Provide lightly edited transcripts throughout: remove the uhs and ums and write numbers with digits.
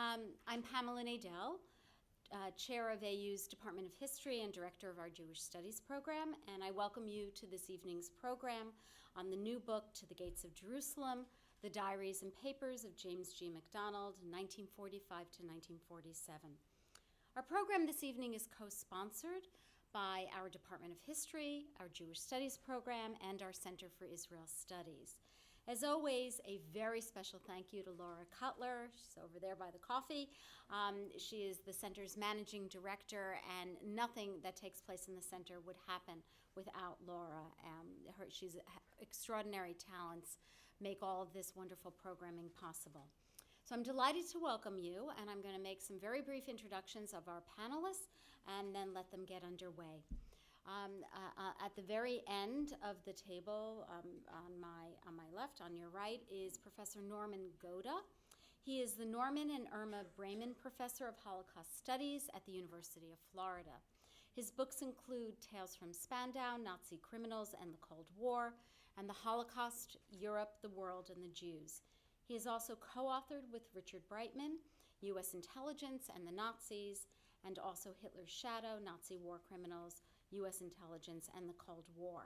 I'm Pamela Nadell, Chair of AU's Department of History and Director of our Jewish Studies program, and I welcome you to this evening's program on the new book, To the Gates of Jerusalem, The Diaries and Papers of James G. MacDonald, 1945 to 1947. Our program this evening is co-sponsored by our Department of History, our Jewish Studies program, and our Center for Israel Studies. As always, a very special thank you to Laura Cutler. She's over there by the coffee. She is the center's managing director, and nothing that takes place in the center would happen without Laura. She's extraordinary talents make all of this wonderful programming possible. So I'm delighted to welcome you, and I'm going to make some very brief introductions of our panelists and then let them get underway. At the very end of the table, on my left, on your right, is Professor Norman Goda. He is the Norman and Irma Breitman Professor of Holocaust Studies at the University of Florida. His books include Tales from Spandau, Nazi Criminals and the Cold War, and The Holocaust, Europe, the World, and the Jews. He has also co-authored with Richard Breitman, U.S. Intelligence and the Nazis, and also Hitler's Shadow, Nazi War Criminals, U.S. Intelligence, and the Cold War.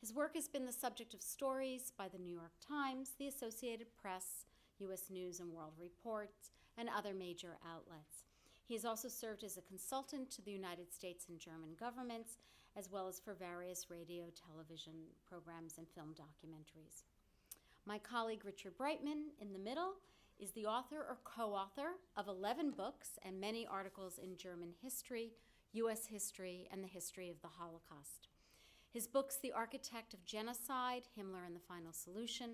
His work has been the subject of stories by the New York Times, the Associated Press, U.S. News and World Report, and other major outlets. He has also served as a consultant to the United States and German governments, as well as for various radio, television programs, and film documentaries. My colleague Richard Breitman, in the middle, is the author or co-author of 11 books and many articles in German history, U.S. history, and the history of the Holocaust. His books, The Architect of Genocide, Himmler and the Final Solution,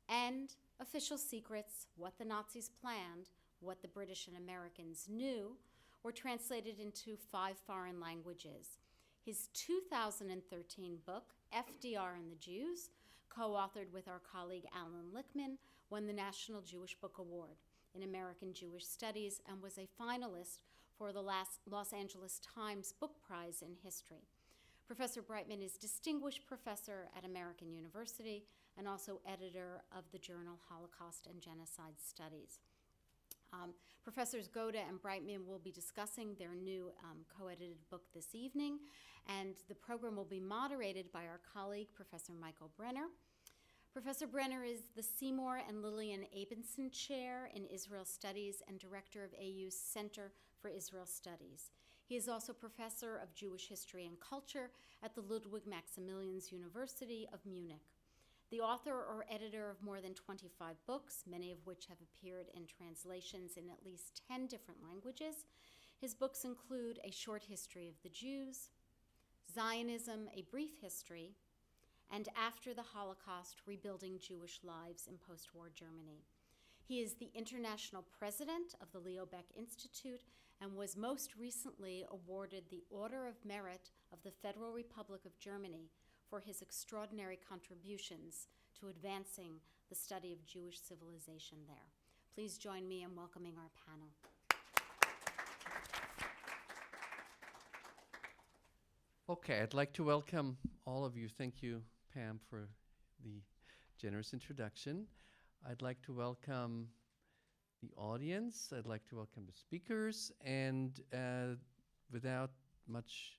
and Official Secrets, What the Nazis Planned, What the British and Americans Knew, were translated into 5 foreign languages. His 2013 book, FDR and the Jews, co-authored with our colleague Alan Lichtman, won the National Jewish Book Award in American Jewish Studies and was a finalist for the Los Angeles Times Book Prize in History. Professor Breitman is Distinguished Professor at American University and also editor of the journal Holocaust and Genocide Studies. Professors Goda and Breitman will be discussing their new co-edited book this evening, and the program will be moderated by our colleague, Professor Michael Brenner. Professor Brenner is the Seymour and Lillian Abenson Chair in Israel Studies and Director of AU's Center for Israel Studies. He is also Professor of Jewish History and Culture at the Ludwig Maximilians University of Munich. The author or editor of more than 25 books, many of which have appeared in translations in at least 10 different languages. His books include A Short History of the Jews, Zionism, A Brief History, and After the Holocaust, Rebuilding Jewish Lives in Post-War Germany. He is the international president of the Leo Baeck Institute and was most recently awarded the Order of Merit of the Federal Republic of Germany for his extraordinary contributions to advancing the study of Jewish civilization there. Please join me in welcoming our panel. Okay, I'd like to welcome all of you. Thank you, Pam, for the generous introduction. I'd like to welcome the audience. I'd like to welcome the speakers. And without much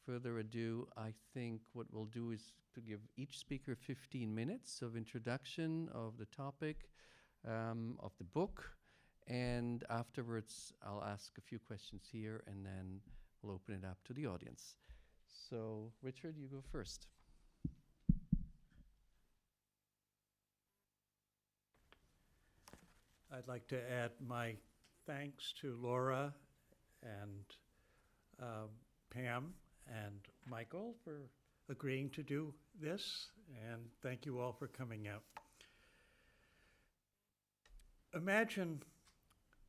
further ado, I think what we'll do is to give each speaker 15 minutes of introduction of the topic, of the book. And afterwards, I'll ask a few questions here, and then we'll open it up to the audience. So, Richard, you go first. I'd like to add my thanks to Laura and Pam and Michael for agreeing to do this, and thank you all for coming out. Imagine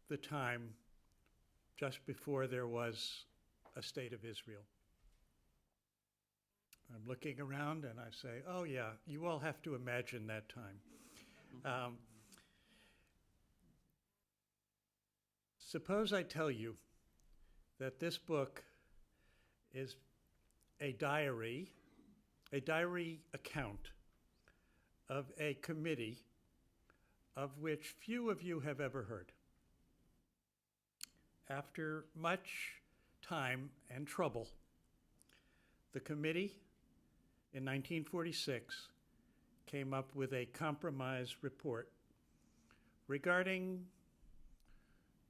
the time just before there was a state of Israel. I'm looking around and I say, oh yeah, you all have to imagine that time. Suppose I tell you that this book is a diary account of a committee of which few of you have ever heard. after much time and trouble, the committee in 1946 came up with a compromise report regarding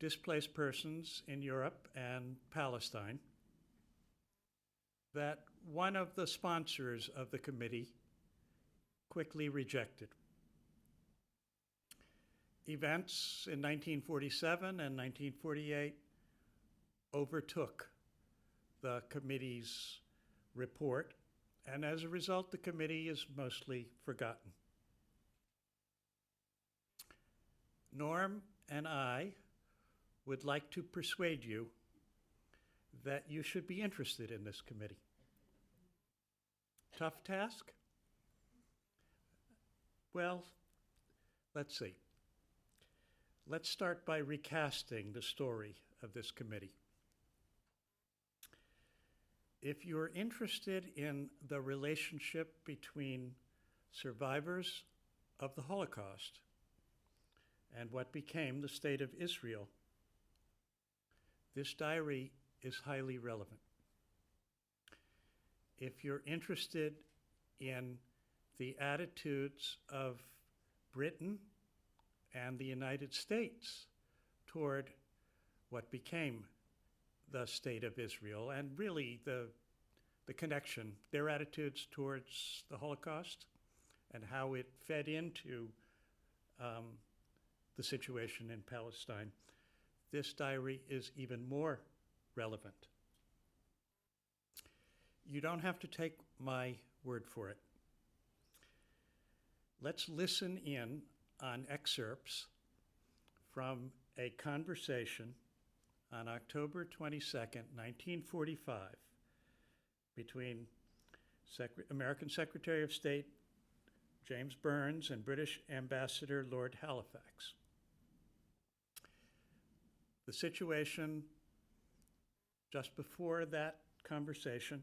displaced persons in Europe and Palestine that one of the sponsors of the committee quickly rejected. Events in 1947 and 1948 overtook the committee's report, and as a result, the committee is mostly forgotten. Norm and I would like to persuade you that you should be interested in this committee. Tough task? Well, let's see. Let's start by recasting the story of this committee. If you're interested in the relationship between survivors of the Holocaust and what became the State of Israel, this diary is highly relevant. If you're interested in the attitudes of Britain and the United States toward what became the State of Israel, and really the connection, their attitudes towards the Holocaust and how it fed into the situation in Palestine, this diary is even more relevant. You don't have to take my word for it. Let's listen in on excerpts from a conversation on October 22nd, 1945, between American Secretary of State James Burns and British Ambassador Lord Halifax. The situation just before that conversation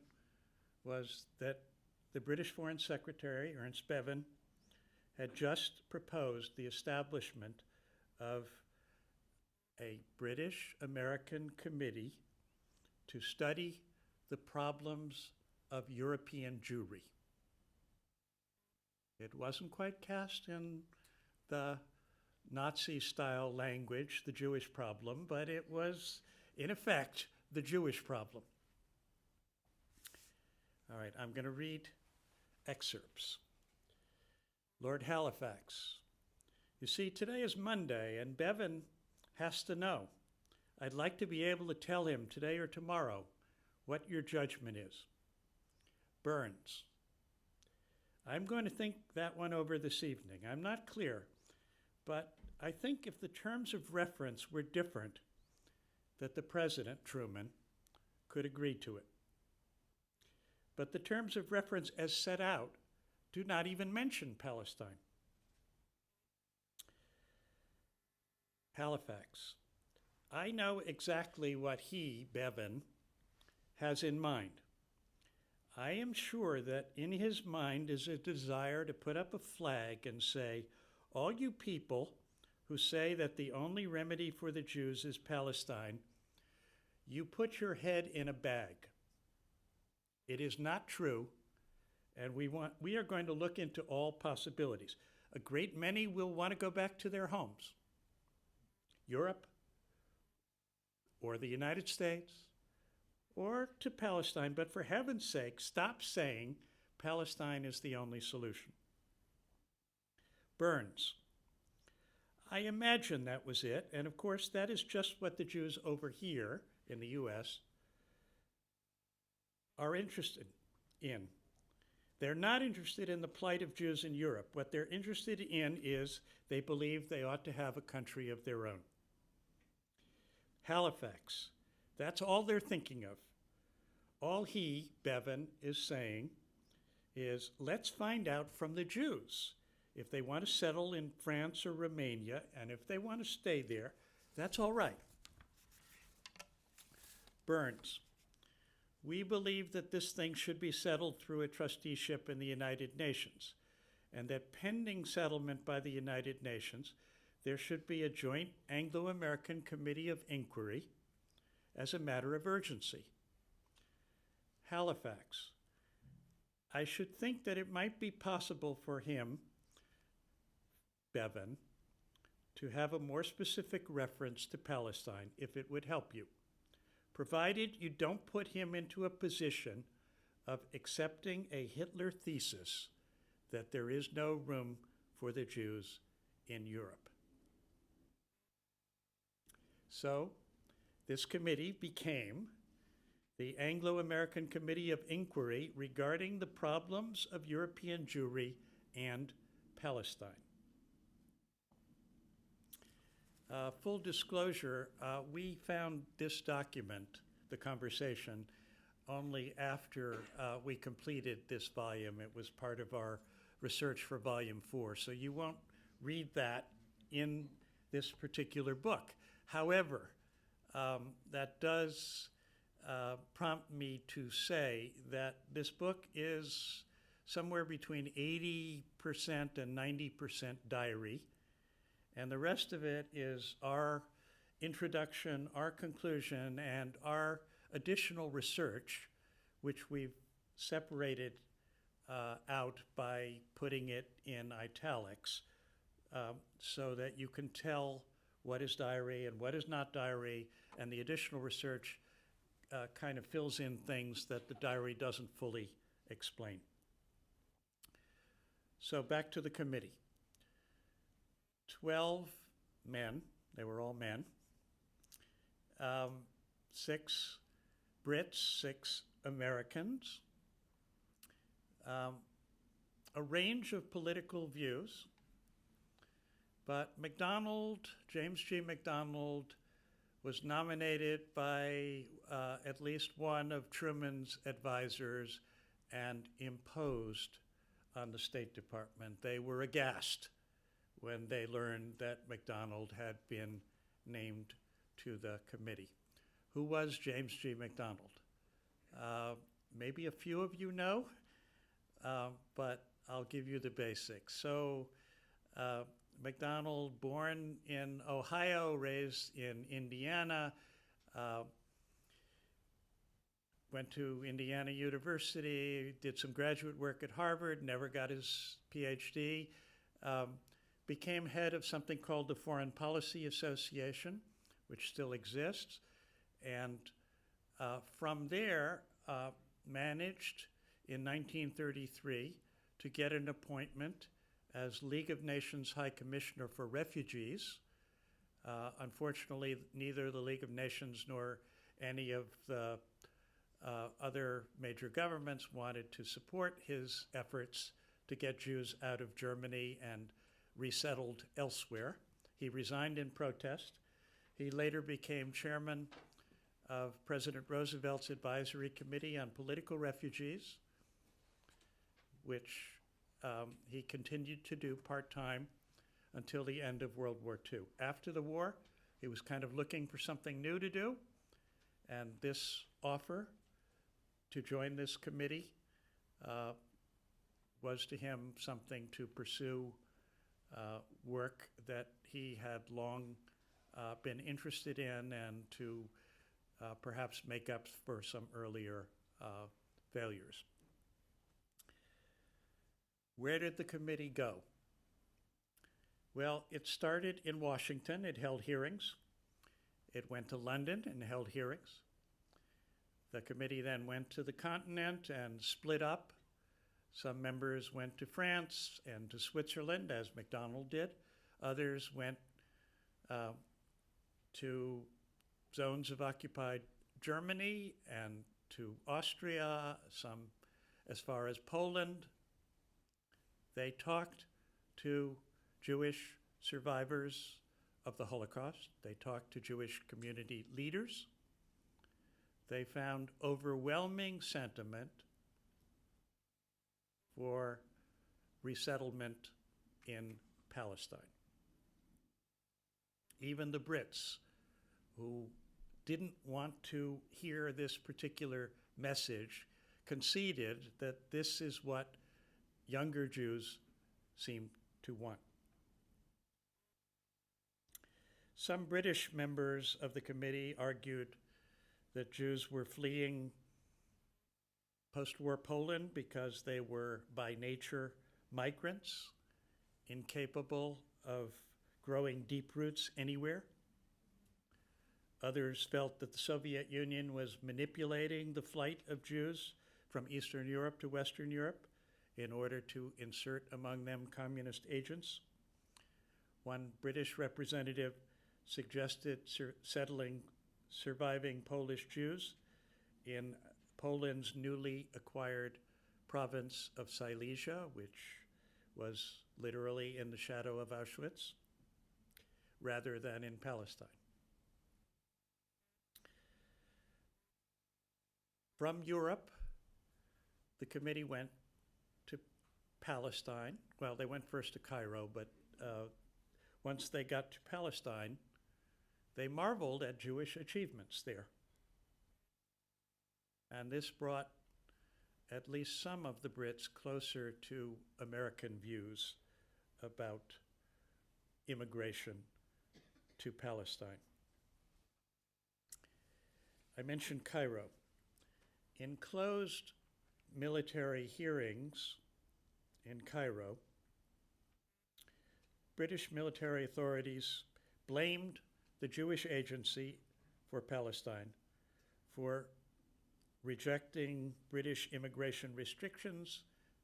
was that the British Foreign Secretary, Ernst Bevin, had just proposed the establishment of a British-American committee to study the problems of European Jewry. It wasn't quite cast in the Nazi-style language, the Jewish problem, but it was, in effect, the Jewish problem. All right, I'm going to read excerpts. Lord Halifax, you see, today is Monday, and Bevin has to know. I'd like to be able to tell him today or tomorrow what your judgment is. Burns, I'm going to think that one over this evening. I'm not clear, but I think if the terms of reference were different, that the President, Truman, could agree to it. But the terms of reference as set out do not even mention Palestine. Halifax, I know exactly what he, Bevin, has in mind. I am sure that in his mind is a desire to put up a flag and say, all you people who say that the only remedy for the Jews is Palestine, you put your head in a bag. It is not true, and we are going to look into all possibilities. A great many will want to go back to their homes, Europe, or the United States, or to Palestine, but for heaven's sake, stop saying Palestine is the only solution. Burns, I imagine that was it, and of course that is just what the Jews over here in the U.S. are interested in. They're not interested in the plight of Jews in Europe. What they're interested in is they believe they ought to have a country of their own. Halifax, that's all they're thinking of. All he, Bevin, is saying is, let's find out from the Jews if they want to settle in France or Romania, and if they want to stay there, that's all right. Burns, we believe that this thing should be settled through a trusteeship in the United Nations, and that pending settlement by the United Nations, there should be a joint Anglo-American committee of inquiry as a matter of urgency. Halifax. I should think that it might be possible for him, Bevan, to have a more specific reference to Palestine if it would help you, provided you don't put him into a position of accepting a Hitler thesis that there is no room for the Jews in Europe. So, this committee became the Anglo-American Committee of Inquiry regarding the problems of European Jewry and Palestine. Full disclosure, we found this document, the conversation, only after we completed this volume. It was part of our research for volume 4, so you won't read that in this particular book. However, that does prompt me to say that this book is somewhere between 80% and 90% diary, and the rest of it is our introduction, our conclusion, and our additional research, which we've separated out by putting it in italics, so that you can tell what is diary and what is not diary, and the additional research kind of fills in things that the diary doesn't fully explain. So back to the committee. 12 men, they were all men, 6 Brits, 6 Americans, a range of political views, but James G. MacDonald, was nominated by at least one of Truman's advisors and imposed on the State Department. They were aghast when they learned that MacDonald had been named to the committee. Who was James G. MacDonald? Maybe a few of you know, but I'll give you the basics. So MacDonald, born in Ohio, raised in Indiana, went to Indiana University, did some graduate work at Harvard, never got his PhD, became head of something called the Foreign Policy Association, which still exists, and from there managed in 1933 to get an appointment as League of Nations High Commissioner for Refugees. Unfortunately, neither the League of Nations nor any of the other major governments wanted to support his efforts to get Jews out of Germany and resettled elsewhere. He resigned in protest. He later became chairman of President Roosevelt's Advisory Committee on Political Refugees, which he continued to do part-time until the end of World War II. After the war, he was kind of looking for something new to do, and this offer to join this committee was to him something to pursue work that he had long been interested in, and to perhaps make up for some earlier failures. Where did the committee go? Well, it started in Washington. It held hearings. It went to London and held hearings. The committee then went to the continent and split up. Some members went to France and to Switzerland, as MacDonald did. Others went to zones of occupied Germany and to Austria, some as far as Poland. They talked to Jewish survivors of the Holocaust. They talked to Jewish community leaders. They found overwhelming sentiment for resettlement in Palestine. Even the Brits, who didn't want to hear this particular message, conceded that this is what younger Jews seemed to want. Some British members of the committee argued that Jews were fleeing post-war Poland because they were by nature migrants, incapable of growing deep roots anywhere. Others felt that the Soviet Union was manipulating the flight of Jews from Eastern Europe to Western Europe in order to insert among them communist agents. One British representative suggested settling surviving Polish Jews in Poland's newly acquired province of Silesia, which was literally in the shadow of Auschwitz, rather than in Palestine. From Europe, the committee went to Palestine. Well, they went first to Cairo, but once they got to Palestine, they marveled at Jewish achievements there. And this brought at least some of the Brits closer to American views about immigration to Palestine. I mentioned Cairo. In closed military hearings in Cairo, British military authorities blamed the Jewish Agency for Palestine for rejecting British immigration restrictions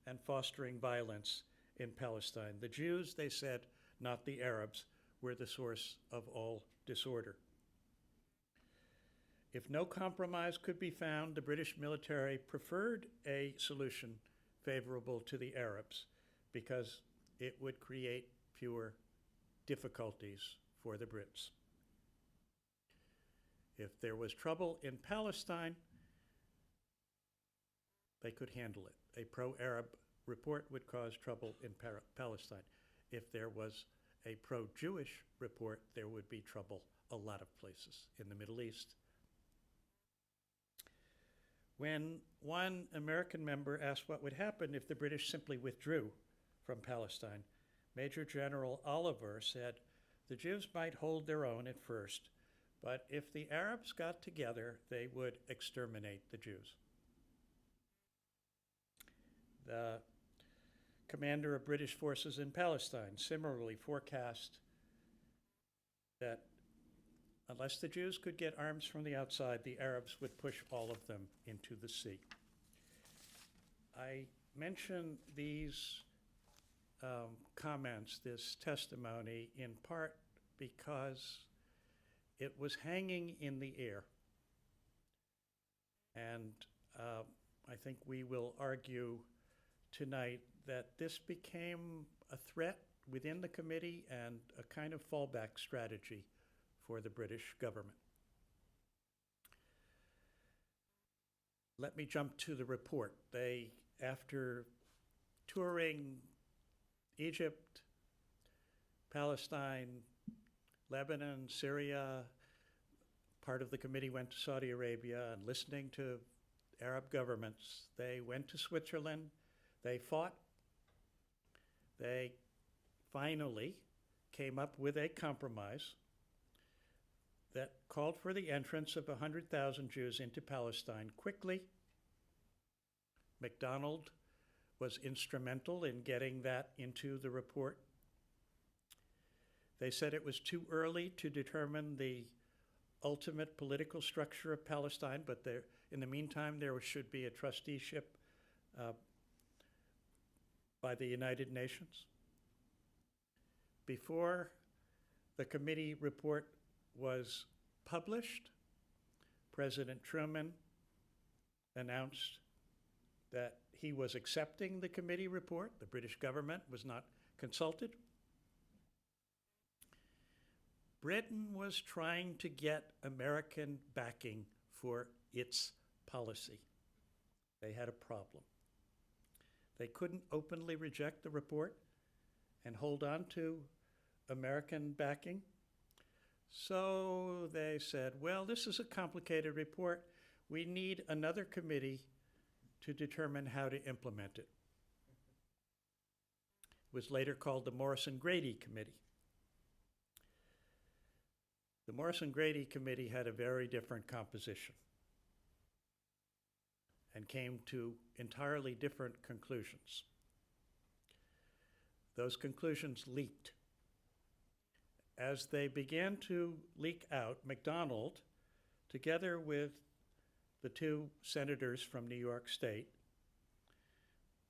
and fostering violence in Palestine. The Jews, they said, not the Arabs, were the source of all disorder. If no compromise could be found, the British military preferred a solution favorable to the Arabs because it would create fewer difficulties for the Brits. If there was trouble in Palestine, they could handle it. A pro-Arab report would cause trouble in Palestine. If there was a pro-Jewish report, there would be trouble a lot of places in the Middle East. When one American member asked what would happen if the British simply withdrew from Palestine, Major General Oliver said, the Jews might hold their own at first, but if the Arabs got together, they would exterminate the Jews. The commander of British forces in Palestine similarly forecast that unless the Jews could get arms from the outside, the Arabs would push all of them into the sea. I mention these comments, this testimony, in part because it was hanging in the air. And I think we will argue tonight that this became a threat within the committee and a kind of fallback strategy for the British government. Let me jump to the report. They, after touring Egypt, Palestine, Lebanon, Syria, part of the committee went to Saudi Arabia, and listening to Arab governments, they went to Switzerland, they fought, they finally came up with a compromise that called for the entrance of 100,000 Jews into Palestine quickly. MacDonald was instrumental in getting that into the report. They said it was too early to determine the ultimate political structure of Palestine, but in the meantime, there should be a trusteeship by the United Nations. Before the committee report was published, President Truman announced that he was accepting the committee report. The British government was not consulted. Britain was trying to get American backing for its policy. They had a problem. They couldn't openly reject the report and hold on to American backing. So they said, well, this is a complicated report. We need another committee to determine how to implement it. It was later called the Morrison-Grady Committee. The Morrison-Grady Committee had a very different composition. and came to entirely different conclusions. Those conclusions leaked. As they began to leak out, MacDonald, together with the two senators from New York State,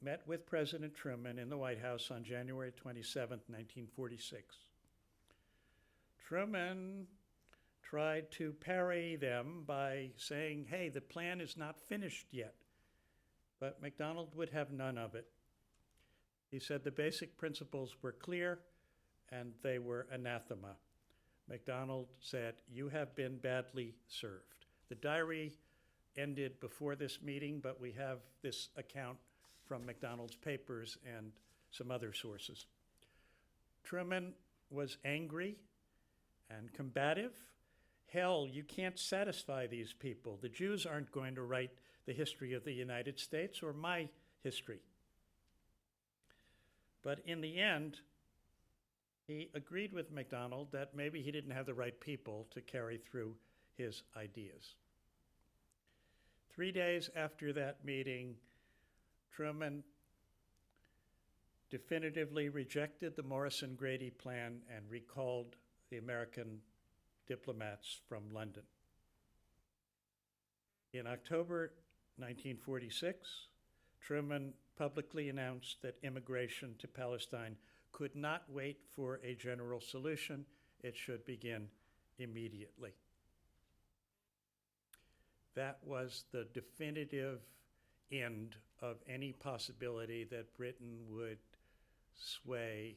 met with President Truman in the White House on January 27, 1946. Truman tried to parry them by saying, hey, the plan is not finished yet. But MacDonald would have none of it. He said the basic principles were clear and they were anathema. MacDonald said, you have been badly served. The diary ended before this meeting, but we have this account from MacDonald's papers and some other sources. Truman was angry and combative. Hell, you can't satisfy these people. The Jews aren't going to write the history of the United States or my history. But in the end, he agreed with MacDonald that maybe he didn't have the right people to carry through his ideas. 3 days after that meeting, Truman definitively rejected the Morrison-Grady plan and recalled the American diplomats from London. In October 1946, Truman publicly announced that immigration to Palestine could not wait for a general solution. It should begin immediately. That was the definitive end of any possibility that Britain would sway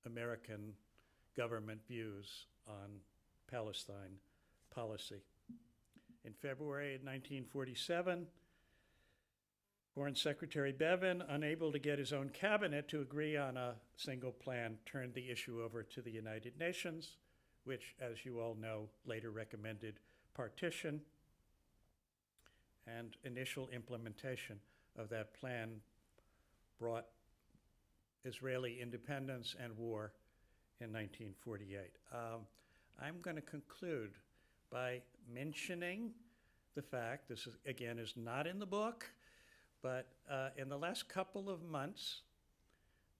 American government views on Palestine policy. In February of 1947, Foreign Secretary Bevin, unable to get his own cabinet to agree on a single plan, turned the issue over to the United Nations, which, as you all know, later recommended partition and initial implementation of that plan brought Israeli independence and war in 1948. I'm going to conclude by mentioning the fact, this is, again, is not in the book, but in the last couple of months,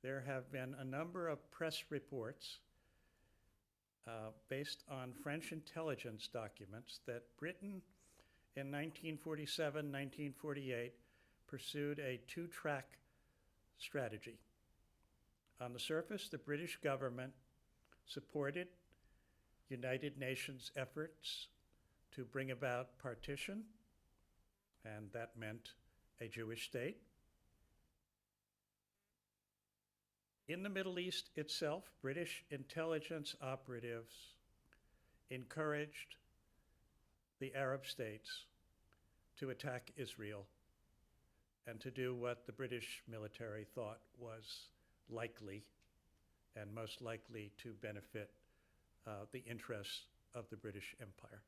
there have been a number of press reports based on French intelligence documents that Britain in 1947, 1948 pursued a two-track strategy. On the surface, the British government supported United Nations efforts to bring about partition, and that meant a Jewish state. In the Middle East itself, British intelligence operatives encouraged the Arab states to attack Israel and to do what the British military thought was likely and most likely to benefit the interests of the British Empire.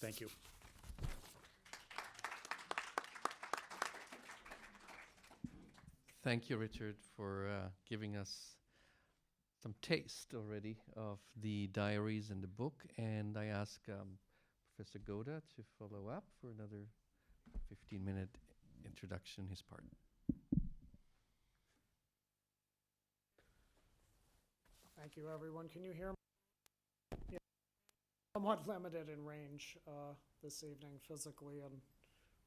Thank you. Thank you, Richard, for giving us some taste already of the diaries and the book. And I ask Professor Goda to follow up for another 15-minute introduction, his part. Thank you, everyone. Can you hear me? Yeah. Somewhat limited in range this evening, physically and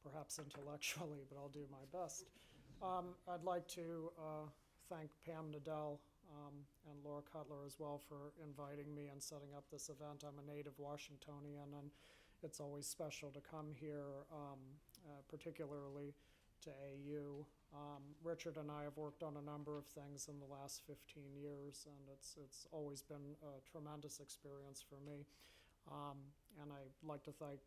perhaps intellectually, but I'll do my best. I'd like to thank Pam Nadell and Laura Cutler as well for inviting me and setting up this event. I'm a native Washingtonian, and it's always special to come here, particularly to AU. Richard and I have worked on a number of things in the last 15 years, and it's always been a tremendous experience for me. And I'd like to thank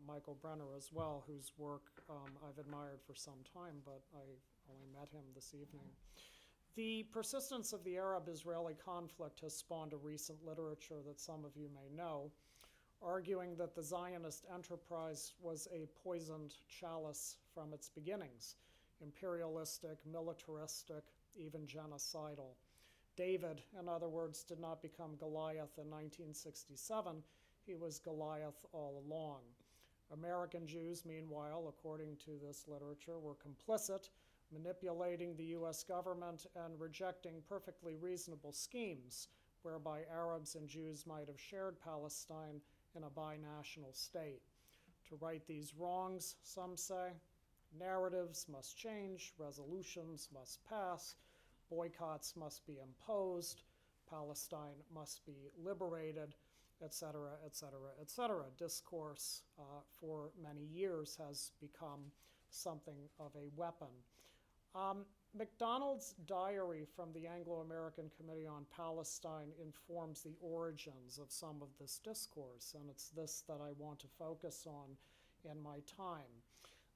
Michael Brenner as well, whose work I've admired for some time, but I only met him this evening. The persistence of the Arab-Israeli conflict has spawned a recent literature that some of you may know, arguing that the Zionist enterprise was a poisoned chalice from its beginnings, imperialistic, militaristic, even genocidal. David, in other words, did not become Goliath in 1967. He was Goliath all along. American Jews, meanwhile, according to this literature, were complicit, manipulating the U.S. government and rejecting perfectly reasonable schemes whereby Arabs and Jews might have shared Palestine in a binational state. To right these wrongs, some say, narratives must change, resolutions must pass, boycotts must be imposed, Palestine must be liberated, etc., etc., etc. Discourse for many years has become something of a weapon. MacDonald's diary from the Anglo-American Committee on Palestine informs the origins of some of this discourse, and it's this that I want to focus on in my time.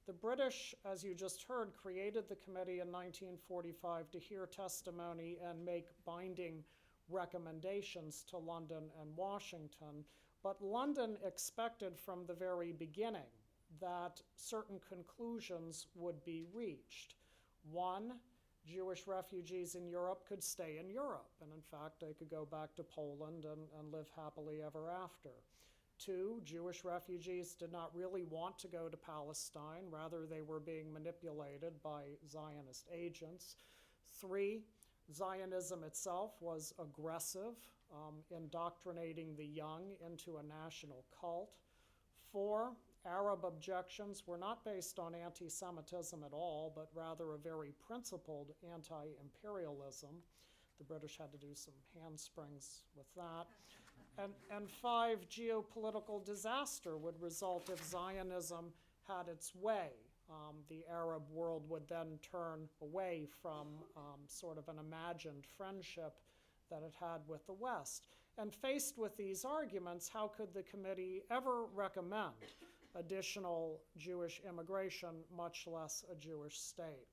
The British, as you just heard, created the committee in 1945 to hear testimony and make binding recommendations to London and Washington, but London expected from the very beginning that certain conclusions would be reached. One, Jewish refugees in Europe could stay in Europe, and in fact, they could go back to Poland and live happily ever after. Two, Jewish refugees did not really want to go to Palestine. Rather, they were being manipulated by Zionist agents. Three, Zionism itself was aggressive, indoctrinating the young into a national cult. Four, Arab objections were not based on anti-Semitism at all, but rather a very principled anti-imperialism. The British had to do some handsprings with that. And five, geopolitical disaster would result if Zionism had its way. The Arab world would then turn away from sort of an imagined friendship that it had with the West. And faced with these arguments, how could the committee ever recommend additional Jewish immigration, much less a Jewish state?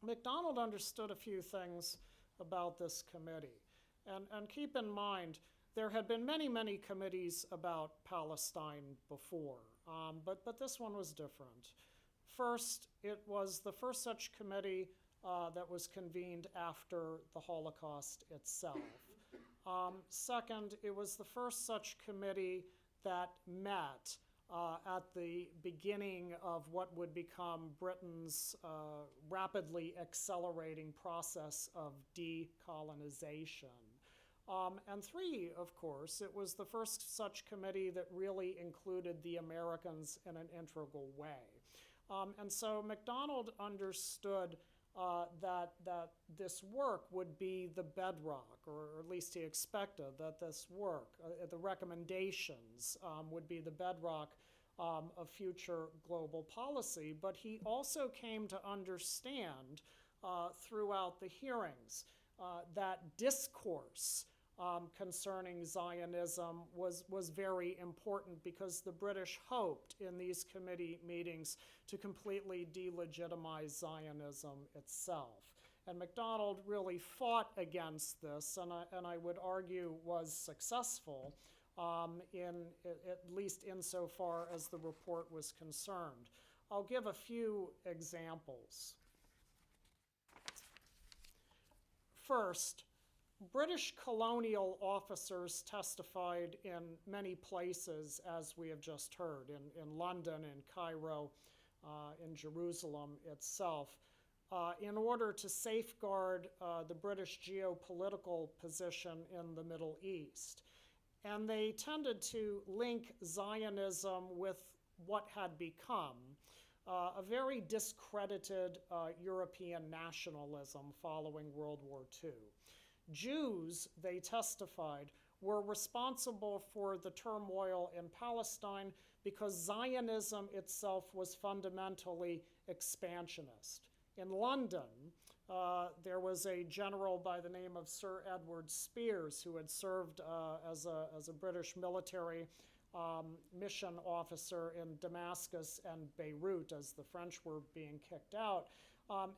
MacDonald understood a few things about this committee. And keep in mind, there had been many, many committees about Palestine before, but this one was different. First, it was the first such committee that was convened after the Holocaust itself. Second, it was the first such committee that met at the beginning of what would become Britain's rapidly accelerating process of decolonization. And three, of course, it was the first such committee that really included the Americans in an integral way. And so MacDonald understood that this work would be the bedrock, or at least he expected that this work, the recommendations, would be the bedrock of future global policy. But he also came to understand throughout the hearings that discourse concerning Zionism was very important, because the British hoped in these committee meetings to completely delegitimize Zionism itself. And MacDonald really fought against this, and I would argue was successful, at least insofar as the report was concerned. I'll give a few examples. First, British colonial officers testified in many places, as we have just heard, in London, in Cairo, in Jerusalem itself, in order to safeguard the British geopolitical position in the Middle East. And they tended to link Zionism with what had become a very discredited European nationalism following World War II. Jews, they testified, were responsible for the turmoil in Palestine because Zionism itself was fundamentally expansionist. In London, there was a general by the name of Sir Edward Spears who had served as a British military mission officer in Damascus and Beirut as the French were being kicked out.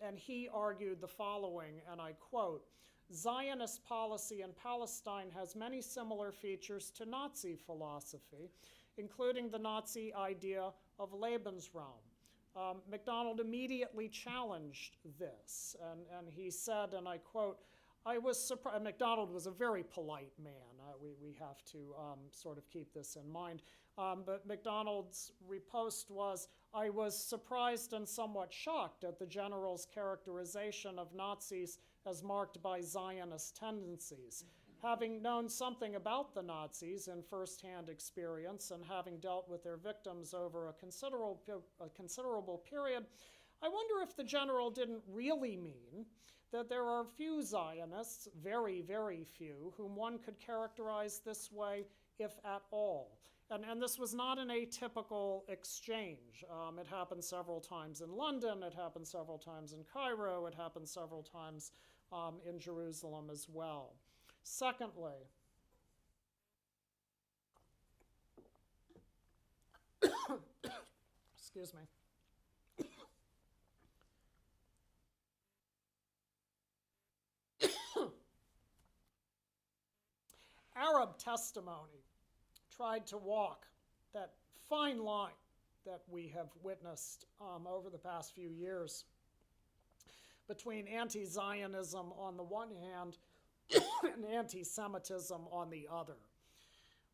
And he argued the following, and I quote, "Zionist policy in Palestine has many similar features to Nazi philosophy, including the Nazi idea of Lebensraum." MacDonald immediately challenged this, and he said, and I quote, I was surprised. MacDonald was a very polite man. We have to sort of keep this in mind. But MacDonald's riposte was, I was surprised and somewhat shocked at the general's characterization of Nazis as marked by Zionist tendencies. Having known something about the Nazis in firsthand experience and having dealt with their victims over a considerable period, I wonder if the general didn't really mean that there are few Zionists, very, very few, whom one could characterize this way, if at all. And this was not an atypical exchange. It happened several times in London, it happened several times in Cairo, it happened several times in Jerusalem as well. Secondly, excuse me. Arab testimony tried to walk that fine line that we have witnessed over the past few years between anti-Zionism on the one hand and anti-Semitism on the other.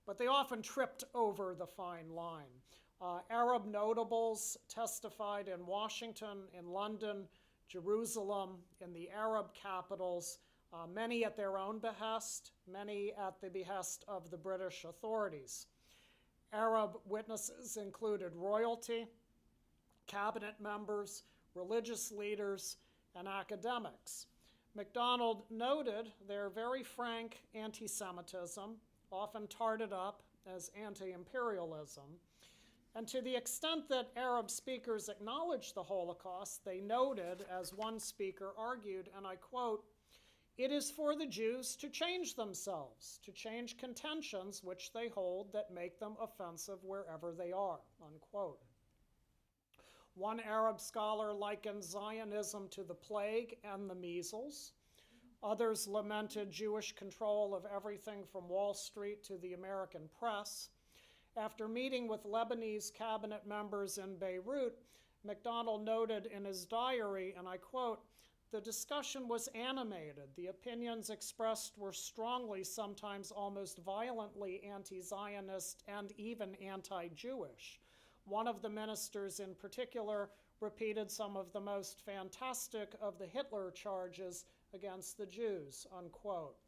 But they often tripped over the fine line. Arab notables testified in Washington, in London, Jerusalem, in the Arab capitals, many at their own behest, many at the behest of the British authorities. Arab witnesses included royalty, cabinet members, religious leaders, and academics. MacDonald noted their very frank anti-Semitism, often tarted up as anti-imperialism, and to the extent that Arab speakers acknowledged the Holocaust, they noted, as one speaker argued, and I quote, "It is for the Jews to change themselves, to change contentions which they hold that make them offensive wherever they are," unquote. One Arab scholar likened Zionism to the plague and the measles. Others lamented Jewish control of everything from Wall Street to the American press. After meeting with Lebanese cabinet members in Beirut, MacDonald noted in his diary, and I quote, "The discussion was animated. The opinions expressed were strongly, sometimes almost violently anti-Zionist and even anti-Jewish. One of the ministers in particular repeated some of the most fantastic of the Hitler charges against the Jews," unquote.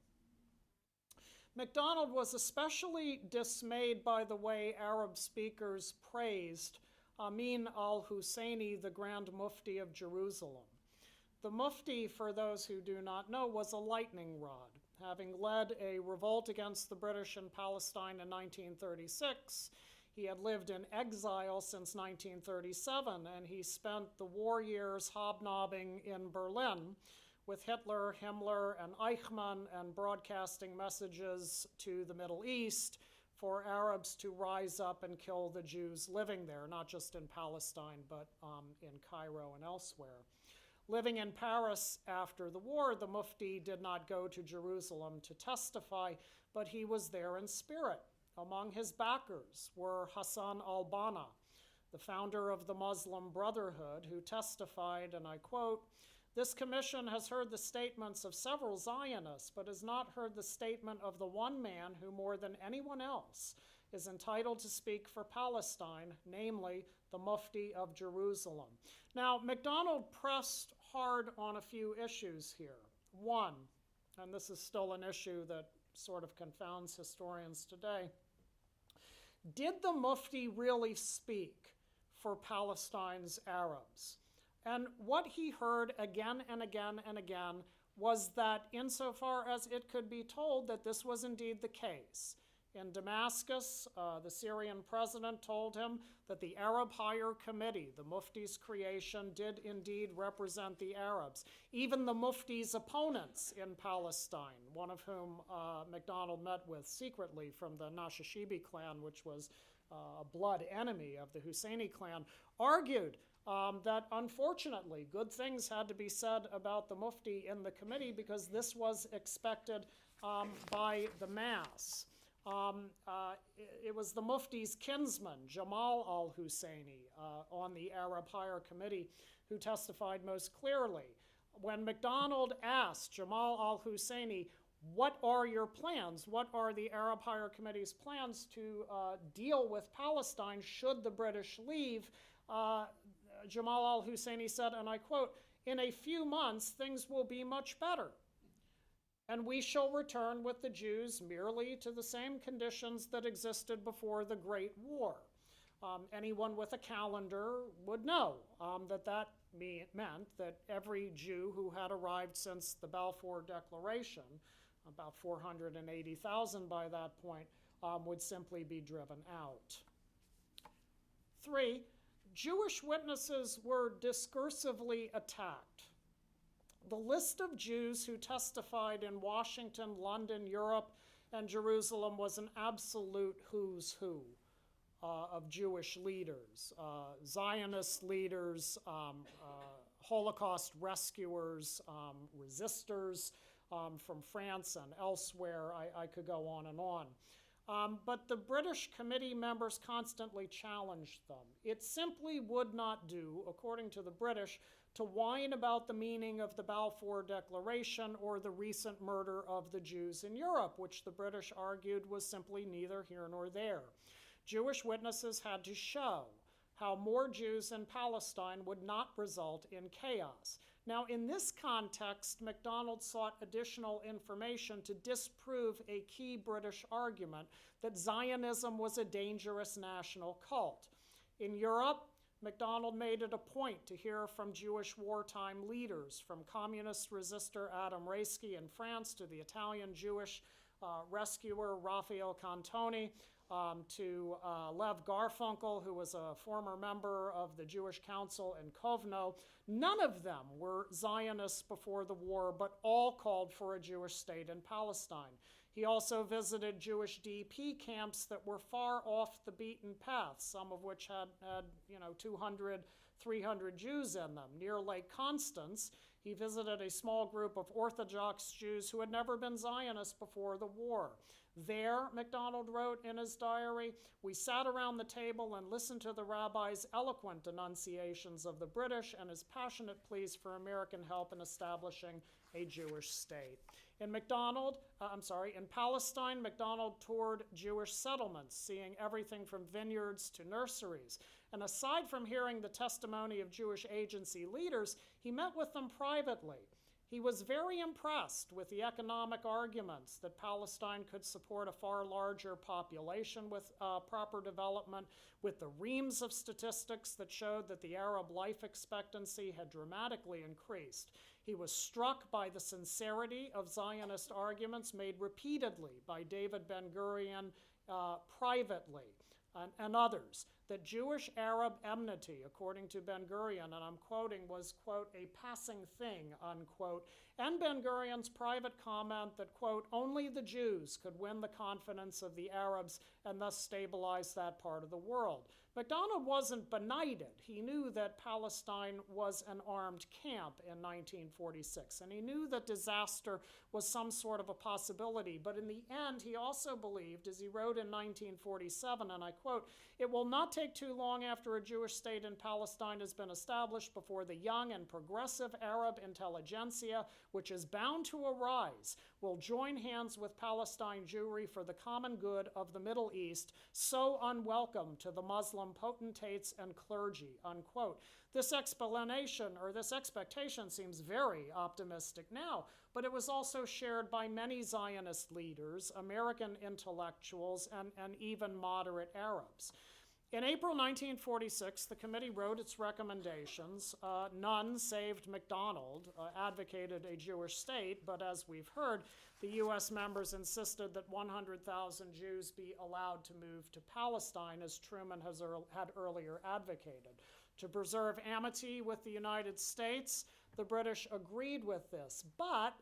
MacDonald was especially dismayed by the way Arab speakers praised Amin al-Husseini, the Grand Mufti of Jerusalem. The Mufti, for those who do not know, was a lightning rod. Having led a revolt against the British in Palestine in 1936, he had lived in exile since 1937, and he spent the war years hobnobbing in Berlin with Hitler, Himmler, and Eichmann, and broadcasting messages to the Middle East for Arabs to rise up and kill the Jews living there, not just in Palestine, but in Cairo and elsewhere. Living in Paris after the war, the Mufti did not go to Jerusalem to testify, but he was there in spirit. Among his backers were Hassan al-Banna, the founder of the Muslim Brotherhood, who testified, and I quote, "This commission has heard the statements of several Zionists, but has not heard the statement of the one man who, more than anyone else, is entitled to speak for Palestine, namely the Mufti of Jerusalem." Now, MacDonald pressed hard on a few issues here. One, and this is still an issue that sort of confounds historians today, did the Mufti really speak for Palestine's Arabs? And what he heard again and again and again was that insofar as it could be told that this was indeed the case. In Damascus, the Syrian president told him that the Arab Higher Committee, the Mufti's creation, did indeed represent the Arabs. Even the Mufti's opponents in Palestine, one of whom MacDonald met with secretly from the Nashashibi clan, which was a blood enemy of the Husseini clan, argued that unfortunately good things had to be said about the Mufti in the committee because this was expected by the mass. It was the Mufti's kinsman, Jamal al-Husseini, on the Arab Higher Committee, who testified most clearly. when MacDonald asked Jamal al-Husseini, what are your plans? What are the Arab Higher Committee's plans to deal with Palestine should the British leave? Jamal al-Husseini said, and I quote, "In a few months, things will be much better, and we shall return with the Jews merely to the same conditions that existed before the Great War." Anyone with a calendar would know that meant that every Jew who had arrived since the Balfour Declaration, about 480,000 by that point, would simply be driven out. 3, Jewish witnesses were discursively attacked. The list of Jews who testified in Washington, London, Europe, and Jerusalem was an absolute who's who of Jewish leaders, Zionist leaders, Holocaust rescuers, resistors from France and elsewhere. I could go on and on. But the British committee members constantly challenged them. It simply would not do, according to the British, to whine about the meaning of the Balfour Declaration or the recent murder of the Jews in Europe, which the British argued was simply neither here nor there. Jewish witnesses had to show how more Jews in Palestine would not result in chaos. Now, in this context, MacDonald sought additional information to disprove a key British argument that Zionism was a dangerous national cult. In Europe, MacDonald made it a point to hear from Jewish wartime leaders, from communist resistor Adam Raisky in France to the Italian Jewish rescuer Raphael Cantoni, to Lev Garfunkel, who was a former member of the Jewish Council in Kovno. None of them were Zionists before the war, but all called for a Jewish state in Palestine. He also visited Jewish DP camps that were far off the beaten path, some of which had 200, 300 Jews in them. Near Lake Constance, he visited a small group of Orthodox Jews who had never been Zionists before the war. There, MacDonald wrote in his diary, "We sat around the table and listened to the rabbi's eloquent denunciations of the British and his passionate pleas for American help in establishing a Jewish state." In Palestine, MacDonald toured Jewish settlements, seeing everything from vineyards to nurseries. And aside from hearing the testimony of Jewish agency leaders, he met with them privately. He was very impressed with the economic arguments that Palestine could support a far larger population with proper development, with the reams of statistics that showed that the Arab life expectancy had dramatically increased. He was struck by the sincerity of Zionist arguments made repeatedly by David Ben-Gurion privately and others, that Jewish-Arab enmity, according to Ben-Gurion, and I'm quoting, was, quote, "a passing thing," unquote, and Ben-Gurion's private comment that, quote, "only the Jews could win the confidence of the Arabs and thus stabilize that part of the world." MacDonald wasn't benighted. He knew that Palestine was an armed camp in 1946, and he knew that disaster was some sort of a possibility. But in the end, he also believed, as he wrote in 1947, and I quote, "It will not take too long after a Jewish state in Palestine has been established before the young and progressive Arab intelligentsia, which is bound to arise, will join hands with Palestine Jewry for the common good of the Middle East, so unwelcome to the Muslim potentates and clergy," unquote. This explanation, or this expectation, seems very optimistic now, but it was also shared by many Zionist leaders, American intellectuals, and even moderate Arabs. In April 1946, the committee wrote its recommendations. None, saved MacDonald, advocated a Jewish state, but as we've heard, the U.S. members insisted that 100,000 Jews be allowed to move to Palestine, as Truman had earlier advocated. To preserve amity with the United States, the British agreed with this, but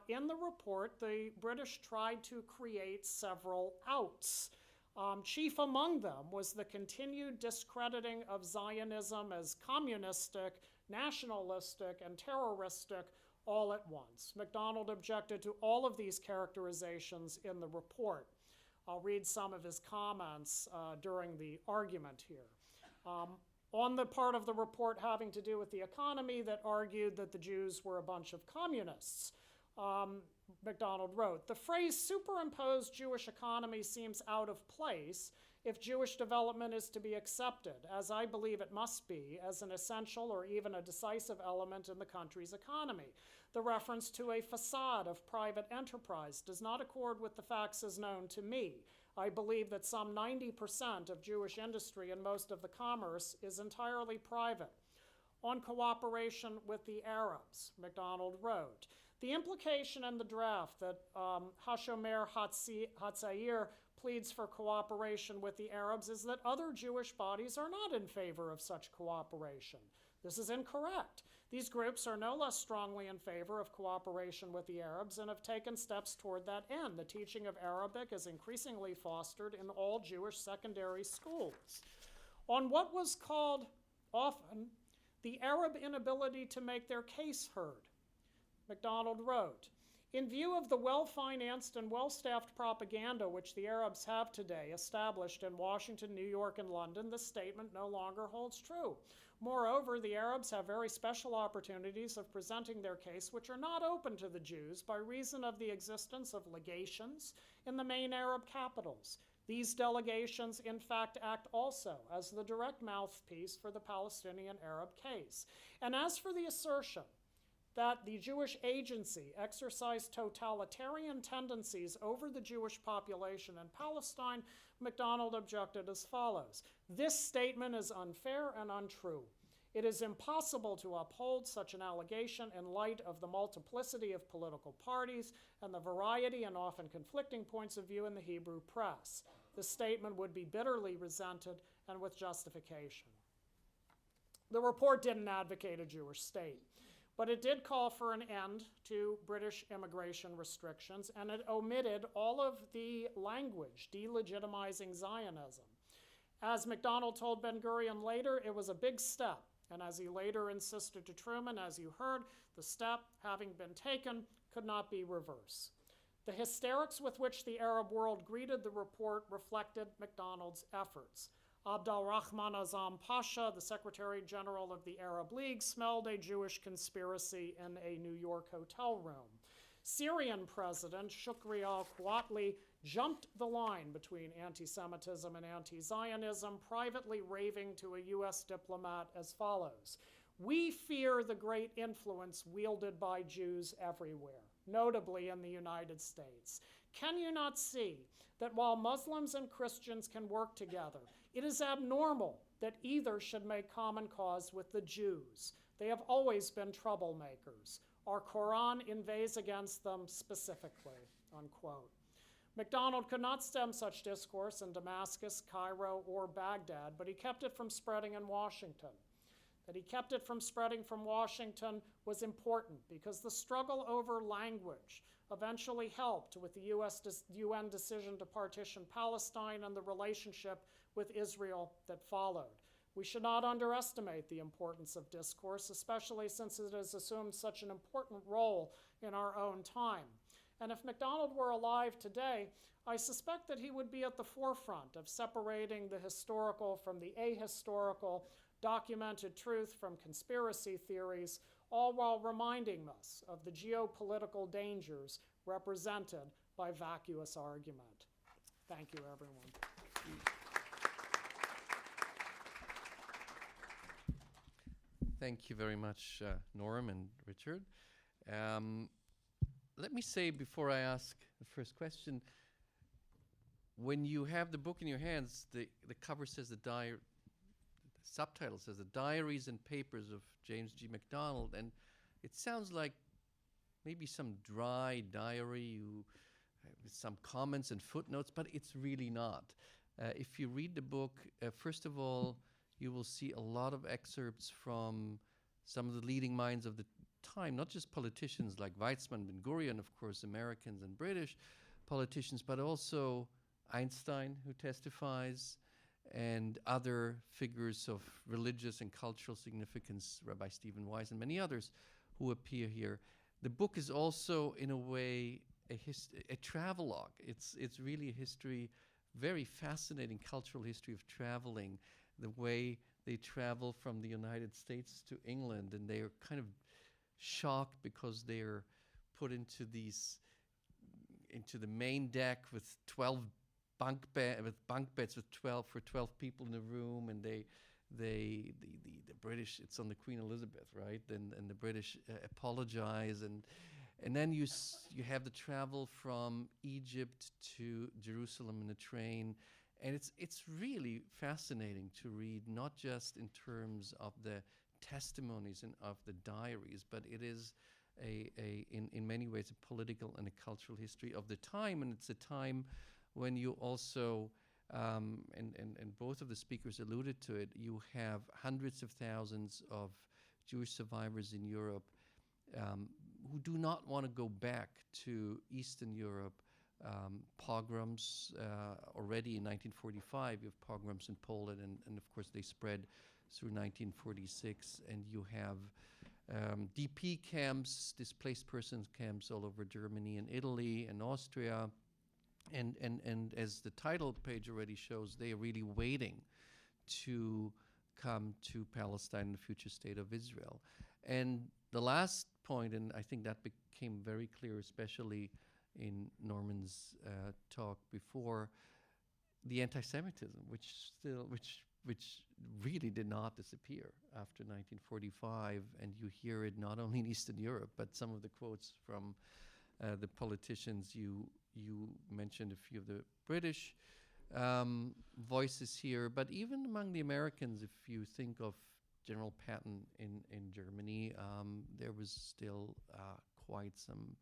in the report, the British tried to create several outs. Chief among them was the continued discrediting of Zionism as communistic, nationalistic, and terroristic all at once. MacDonald objected to all of these characterizations in the report. I'll read some of his comments during the argument here. on the part of the report having to do with the economy that argued that the Jews were a bunch of communists. MacDonald wrote, "The phrase superimposed Jewish economy seems out of place if Jewish development is to be accepted, as I believe it must be, as an essential or even a decisive element in the country's economy. The reference to a facade of private enterprise does not accord with the facts as known to me. I believe that some 90% of Jewish industry and most of the commerce is entirely private." On cooperation with the Arabs, MacDonald wrote, "The implication in the draft that Hashomer Hatzair pleads for cooperation with the Arabs is that other Jewish bodies are not in favor of such cooperation. This is incorrect. These groups are no less strongly in favor of cooperation with the Arabs and have taken steps toward that end. The teaching of Arabic is increasingly fostered in all Jewish secondary schools." On what was called often the Arab inability to make their case heard, MacDonald wrote, "In view of the well-financed and well-staffed propaganda which the Arabs have today established in Washington, New York, and London, this statement no longer holds true. Moreover, the Arabs have very special opportunities of presenting their case which are not open to the Jews by reason of the existence of legations in the main Arab capitals. These delegations, in fact, act also as the direct mouthpiece for the Palestinian Arab case. And as for the assertion that the Jewish agency exercised totalitarian tendencies over the Jewish population in Palestine, MacDonald objected as follows: "This statement is unfair and untrue. It is impossible to uphold such an allegation in light of the multiplicity of political parties and the variety and often conflicting points of view in the Hebrew press. The statement would be bitterly resented and with justification." The report didn't advocate a Jewish state, but it did call for an end to British immigration restrictions, and it omitted all of the language delegitimizing Zionism. As MacDonald told Ben-Gurion later, it was a big step, and as he later insisted to Truman, as you heard, the step, having been taken, could not be reversed. The hysterics with which the Arab world greeted the report reflected MacDonald's efforts. Abdul Rahman Azam Pasha, the Secretary General of the Arab League, smelled a Jewish conspiracy in a New York hotel room. Syrian President Shukri al-Quwatli jumped the line between anti-Semitism and anti-Zionism, privately raving to a U.S. diplomat as follows: "We fear the great influence wielded by Jews everywhere, notably in the United States. Can you not see that while Muslims and Christians can work together, it is abnormal that either should make common cause with the Jews? They have always been troublemakers. Our Quran inveighs against them specifically," unquote. MacDonald could not stem such discourse in Damascus, Cairo, or Baghdad, but he kept it from spreading in Washington. That he kept it from spreading from Washington was important because the struggle over language eventually helped with the UN decision to partition Palestine and the relationship with Israel that followed. We should not underestimate the importance of discourse, especially since it has assumed such an important role in our own time. And if MacDonald were alive today, I suspect that he would be at the forefront of separating the historical from the ahistorical, documented truth from conspiracy theories, all while reminding us of the geopolitical dangers represented by vacuous argument. Thank you, everyone. Thank you very much, Norm and Richard. Let me say before I ask the first question, when you have the book in your hands, the cover says the subtitle says The Diaries and Papers of James G. MacDonald, and it sounds like maybe some dry diary with some comments and footnotes, but it's really not. If you read the book, first of all, you will see a lot of excerpts from some of the leading minds of the time, not just politicians like Weizmann, Ben-Gurion, of course, Americans and British politicians, but also Einstein, who testifies, and other figures of religious and cultural significance, Rabbi Stephen Wise and many others who appear here. The book is also, in a way, a travelogue. It's really a history, very fascinating cultural history of traveling, the way they travel from the United States to England, and they are kind of shocked because they're put into the main deck with 12 bunk beds with 12 people in the room, and the British, it's on the Queen Elizabeth, right? And the British apologize, and then you have the travel from Egypt to Jerusalem in a train, and it's really fascinating to read, not just in terms of the testimonies and of the diaries, but it is in many ways a political and a cultural history of the time, and it's a time when you also and both of the speakers alluded to it, you have hundreds of thousands of Jewish survivors in Europe who do not want to go back to Eastern Europe. Pogroms already in 1945, you have pogroms in Poland, and of course they spread through 1946, and you have DP camps, displaced persons camps, all over Germany and Italy and Austria. And as the title page already shows, they are really waiting to come to Palestine, the future state of Israel. And the last point, and I think that became very clear, especially in Norman's talk before, the anti-Semitism, which really did not disappear after 1945, and you hear it not only in Eastern Europe, but some of the quotes from the politicians. You mentioned a few of the British voices here, but even among the Americans, if you think of General Patton in Germany, there was still quite some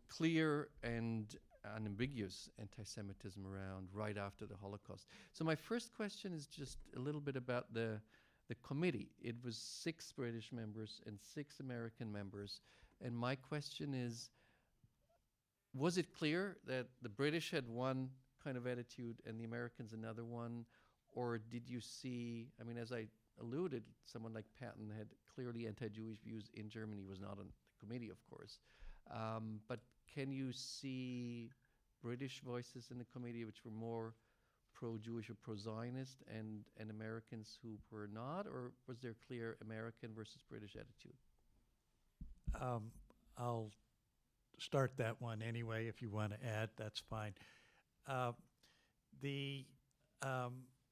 clear and unambiguous anti-Semitism around right after the Holocaust. So my first question is just a little bit about the committee. It was 6 British members and 6 American members, and my question is, was it clear that the British had one kind of attitude and the Americans another one? Or did you see, I mean, as I alluded, someone like Patton had clearly anti-Jewish views in Germany, was not on the committee, of course. But can you see British voices in the committee which were more pro-Jewish or pro-Zionist and Americans who were not? Or was there clear American versus British attitude? I'll start that one anyway. If you want to add, that's fine. The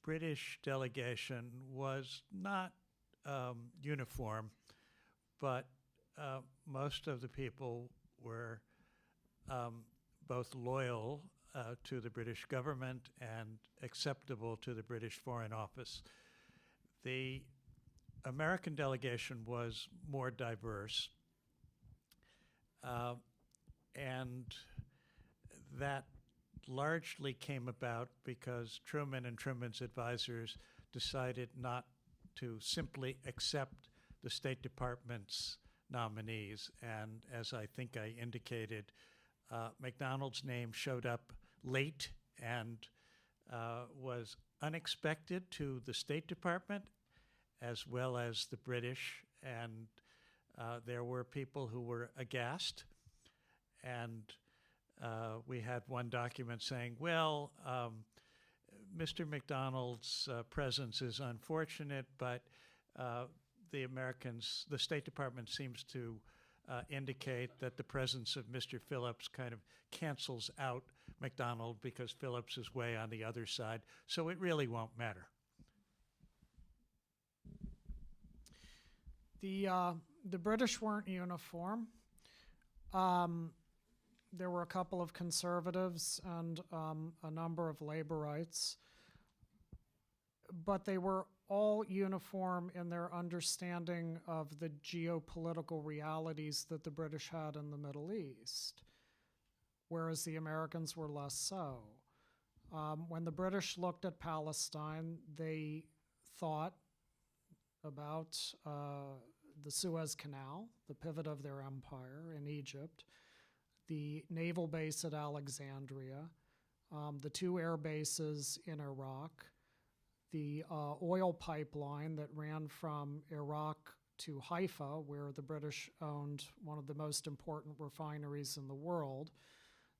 British delegation was not uniform, but most of the people were both loyal to the British government and acceptable to the British Foreign Office. The American delegation was more diverse, and that largely came about because Truman and Truman's advisors decided not to simply accept the State Department's nominees. And as I think I indicated, MacDonald's name showed up late and was unexpected to the State Department as well as the British. And there were people who were aghast. And we had one document saying, well, Mr. MacDonald's presence is unfortunate, but the State Department seems to indicate that the presence of Mr. Phillips kind of cancels out MacDonald because Phillips is way on the other side, so it really won't matter. The British weren't uniform. There were a couple of conservatives and a number of labor rights, but they were all uniform in their understanding of the geopolitical realities that the British had in the Middle East, whereas the Americans were less so. When the British looked at Palestine, they thought about the Suez Canal, the pivot of their empire in Egypt, the naval base at Alexandria, the 2 air bases in Iraq, the oil pipeline that ran from Iraq to Haifa, where the British owned one of the most important refineries in the world,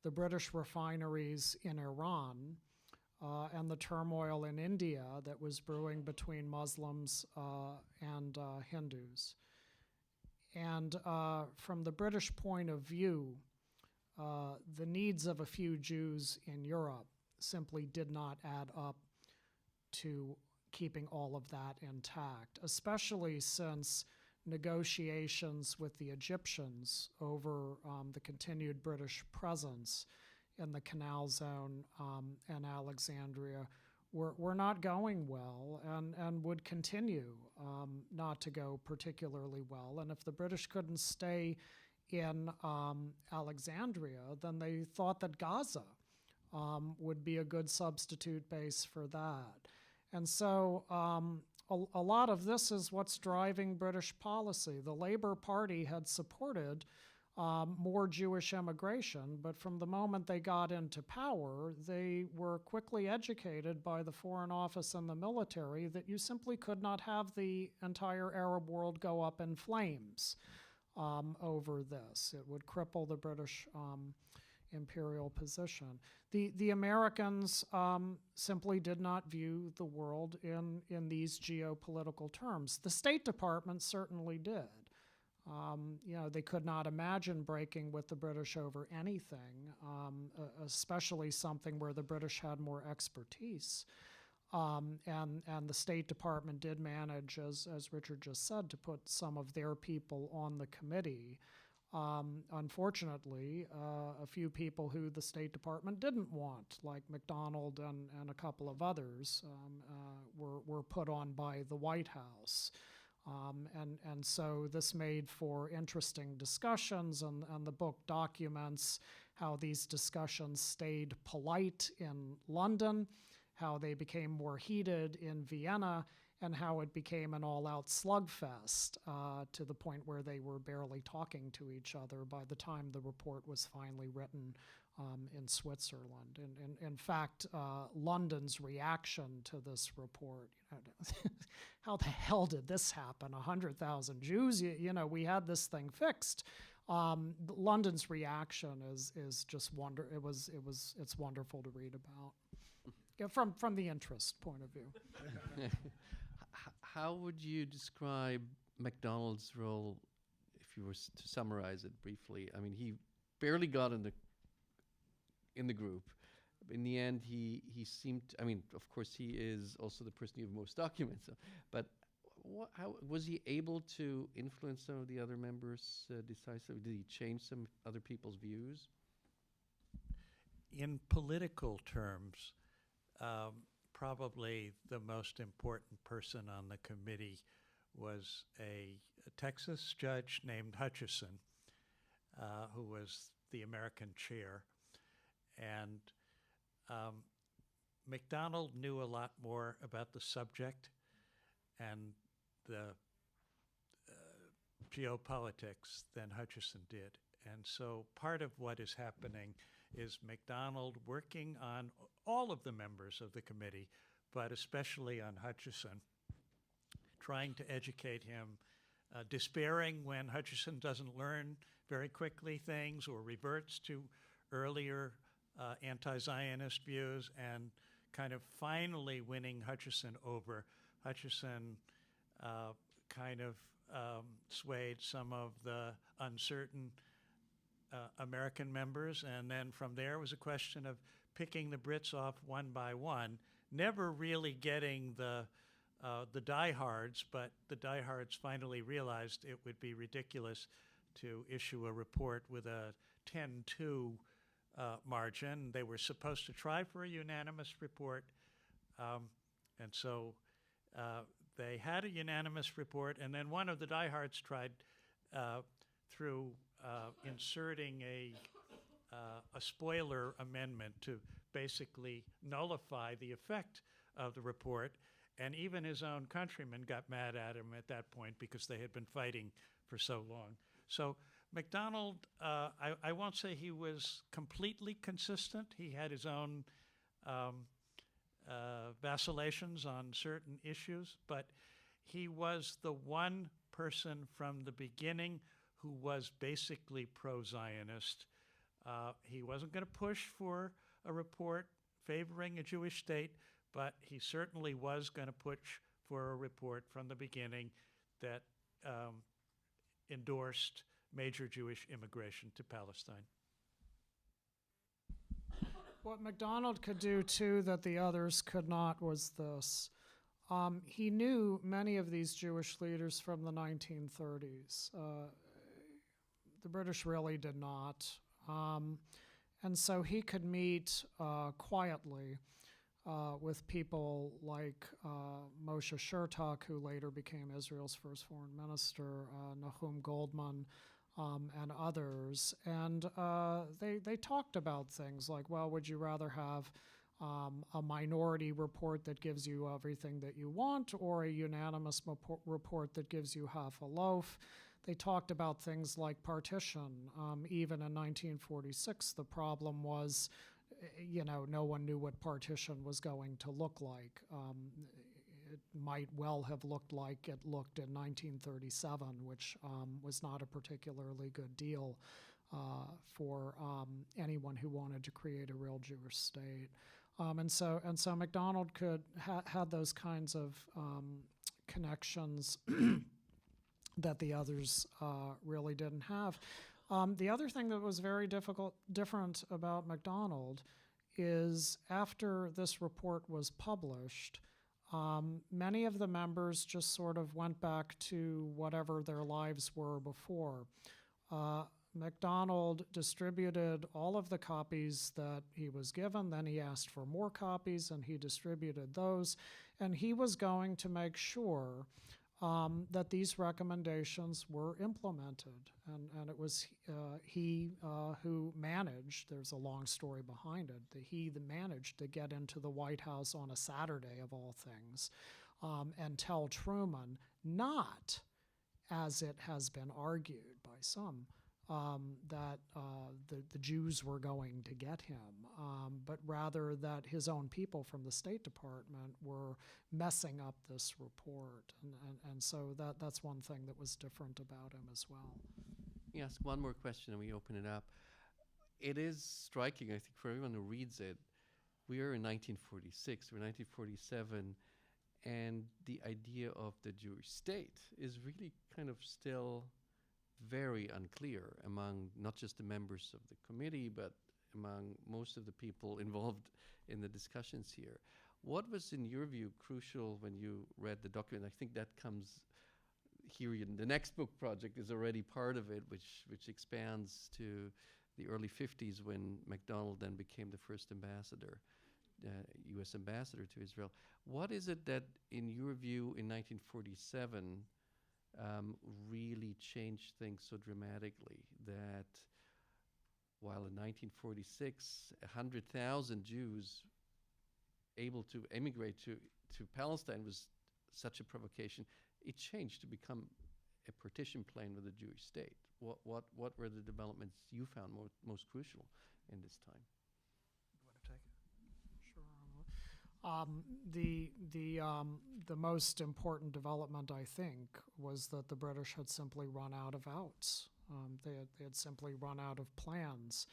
the British refineries in Iran, and the turmoil in India that was brewing between Muslims and Hindus. And from the British point of view, the needs of a few Jews in Europe simply did not add up to keeping all of that intact, especially since negotiations with the Egyptians over the continued British presence in the Canal Zone and Alexandria were not going well and would continue not to go particularly well. And if the British couldn't stay in Alexandria, then they thought that Gaza would be a good substitute base for that. And so a lot of this is what's driving British policy. The Labour Party had supported more Jewish immigration, but from the moment they got into power, they were quickly educated by the Foreign Office and the military that you simply could not have the entire Arab world go up in flames over this. It would cripple the British imperial position. The Americans simply did not view the world in these geopolitical terms. The State Department certainly did. They could not imagine breaking with the British over anything, especially something where the British had more expertise. And the State Department did manage, as Richard just said, to put some of their people on the committee. Unfortunately, a few people who the State Department didn't want, like MacDonald and a couple of others, were put on by the White House. And so this made for interesting discussions, and the book documents how these discussions stayed polite in London, how they became more heated in Vienna, and how it became an all-out slugfest to the point where they were barely talking to each other by the time the report was finally written in Switzerland. In fact, London's reaction to this report, how the hell did this happen? 100,000 Jews, we had this thing fixed. London's reaction is just it's wonderful to read about. From the interest point of view. How would you describe MacDonald's role, if you were to summarize it briefly? I mean, he barely got in the group. In the end, he seemed. I mean, of course, he is also the person you have most documents. But how was he able to influence some of the other members decisively? Did he change some other people's views? In political terms, probably the most important person on the committee was a Texas judge named Hutchison, who was the American chair. And MacDonald knew a lot more about the subject and the geopolitics than Hutchison did. And so part of what is happening is MacDonald working on all of the members of the committee, but especially on Hutchison, trying to educate him, despairing when Hutchison doesn't learn very quickly things or reverts to earlier anti-Zionist views, and kind of finally winning Hutchison over. Hutchison kind of swayed some of the uncertain American members, and then from there was a question of picking the Brits off one by one, never really getting the diehards, but the diehards finally realized it would be ridiculous to issue a report with a 10-2 margin. They were supposed to try for a unanimous report, and so they had a unanimous report, and then one of the diehards tried through inserting a spoiler amendment to basically nullify the effect of the report, and even his own countrymen got mad at him at that point because they had been fighting for so long. So MacDonald, I won't say he was completely consistent. He had his own vacillations on certain issues, but he was the one person from the beginning who was basically pro-Zionist. He wasn't going to push for a report favoring a Jewish state, but he certainly was going to push for a report from the beginning that endorsed major Jewish immigration to Palestine. What MacDonald could do, too, that the others could not was this. He knew many of these Jewish leaders from the 1930s. The British really did not. And so he could meet quietly with people like Moshe Shertok, who later became Israel's first foreign minister, Nahum Goldman, and others. And they talked about things like, well, would you rather have a minority report that gives you everything that you want, or a unanimous report that gives you half a loaf? They talked about things like partition. Even in 1946, the problem was, no one knew what partition was going to look like. It might well have looked like it looked in 1937, which was not a particularly good deal for anyone who wanted to create a real Jewish state. And so MacDonald had those kinds of connections that the others really didn't have. The other thing that was very different about MacDonald is after this report was published, many of the members just sort of went back to whatever their lives were before. MacDonald distributed all of the copies that he was given, then he asked for more copies and he distributed those, and he was going to make sure that these recommendations were implemented. And it was he who managed, there's a long story behind it, that managed to get into the White House on a Saturday of all things and tell Truman, not as it has been argued by some, that the Jews were going to get him, but rather that his own people from the State Department were messing up this report. And so that's one thing that was different about him as well. Let me ask one more question and we open it up. It is striking, I think, for everyone who reads it. We are in 1946, we're 1947, and the idea of the Jewish state is really kind of still very unclear among not just the members of the committee, but among most of the people involved in the discussions here. What was, in your view, crucial when you read the document? I think that comes here in the next book project is already part of it, which expands to the early 50s when MacDonald then became the first ambassador, U.S. ambassador to Israel. What is it that, in your view, in 1947, really changed things so dramatically that while in 1946, 100,000 Jews able to emigrate to Palestine was such a provocation, it changed to become a partition plain with a Jewish state? What were the developments you found most crucial in this time? You want to take it? Sure. The most important development, I think, was that the British had simply run out of outs. They had simply run out of plans.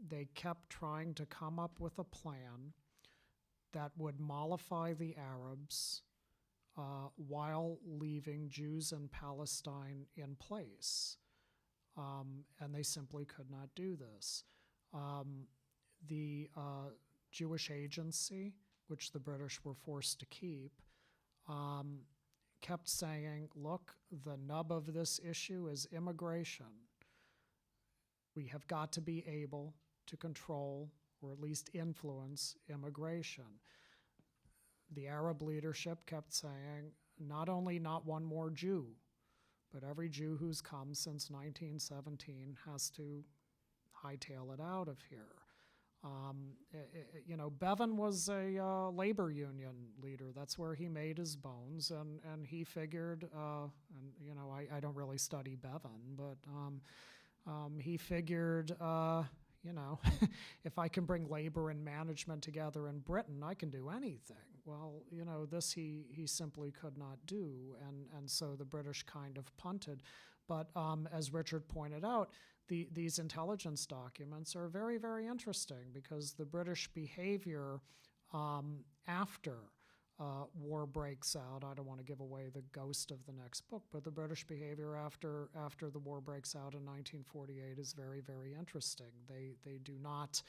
They kept trying to come up with a plan that would mollify the Arabs while leaving Jews in Palestine in place. And they simply could not do this. The Jewish Agency, which the British were forced to keep, kept saying, look, the nub of this issue is immigration. We have got to be able to control or at least influence immigration. The Arab leadership kept saying, not only not one more Jew, but every Jew who's come since 1917 has to hightail it out of here. Bevan was a labor union leader. That's where he made his bones, and he figured, I don't really study Bevan, but he figured, if I can bring labor and management together in Britain, I can do anything. Well, this he simply could not do, and so the British kind of punted. But as Richard pointed out, these intelligence documents are very, very interesting because the British behavior after war breaks out. I don't want to give away the ghost of the next book, but the British behavior after the war breaks out in 1948 is very, very interesting. They do not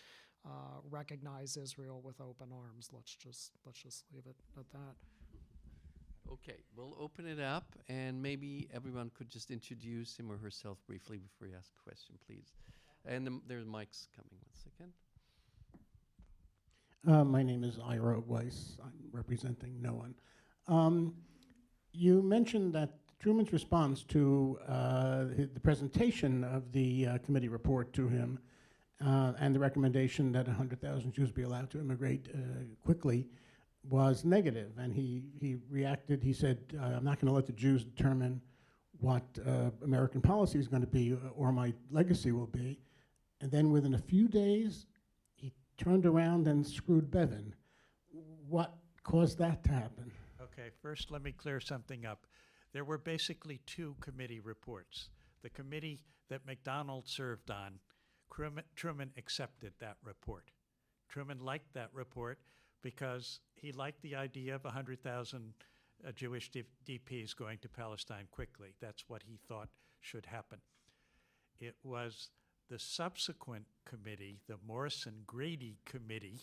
recognize Israel with open arms. Let's just leave it at that. Okay, we'll open it up, and maybe everyone could just introduce him or herself briefly before you ask a question, please. And there's mics coming. 1 second. My name is Ira Weiss. I'm representing no one. You mentioned that Truman's response to the presentation of the committee report to him and the recommendation that 100,000 Jews be allowed to immigrate quickly was negative. And he reacted, he said, I'm not going to let the Jews determine what American policy is going to be or my legacy will be. And then within a few days, turned around and screwed Bevan. What caused that to happen? Okay, first let me clear something up. There were basically two committee reports. The committee that MacDonald served on, Truman accepted that report. Truman liked that report because he liked the idea of 100,000 Jewish DPs going to Palestine quickly. That's what he thought should happen. It was the subsequent committee, the Morrison-Grady Committee,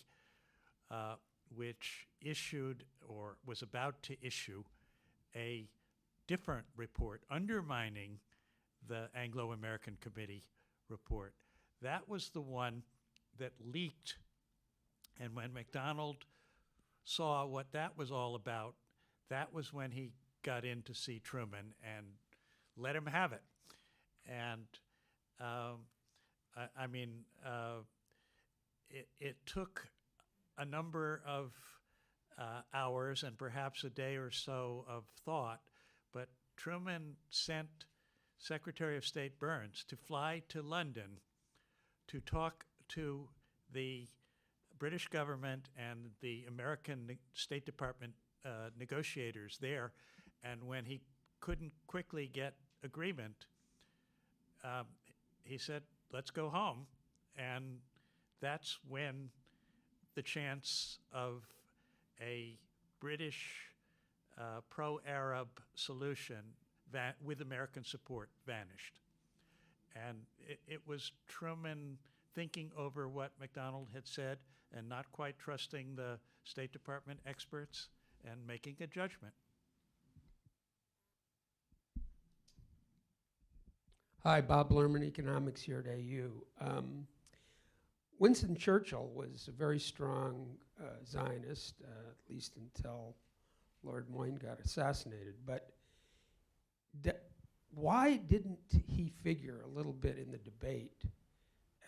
which issued or was about to issue a different report undermining the Anglo-American Committee report. That was the one that leaked, and when MacDonald saw what that was all about, that was when he got in to see Truman and let him have it. And it took a number of hours and perhaps a day or so of thought, but Truman sent Secretary of State Burns to fly to London to talk to the British government and the American State Department negotiators there, and when he couldn't quickly get agreement, he said, let's go home. And that's when the chance of a British pro-Arab solution with American support vanished. And it was Truman thinking over what MacDonald had said and not quite trusting the State Department experts and making a judgment. Hi, Bob Lerman, Economics here at AU. Winston Churchill was a very strong Zionist, at least until Lord Moyne got assassinated. But why didn't he figure a little bit in the debate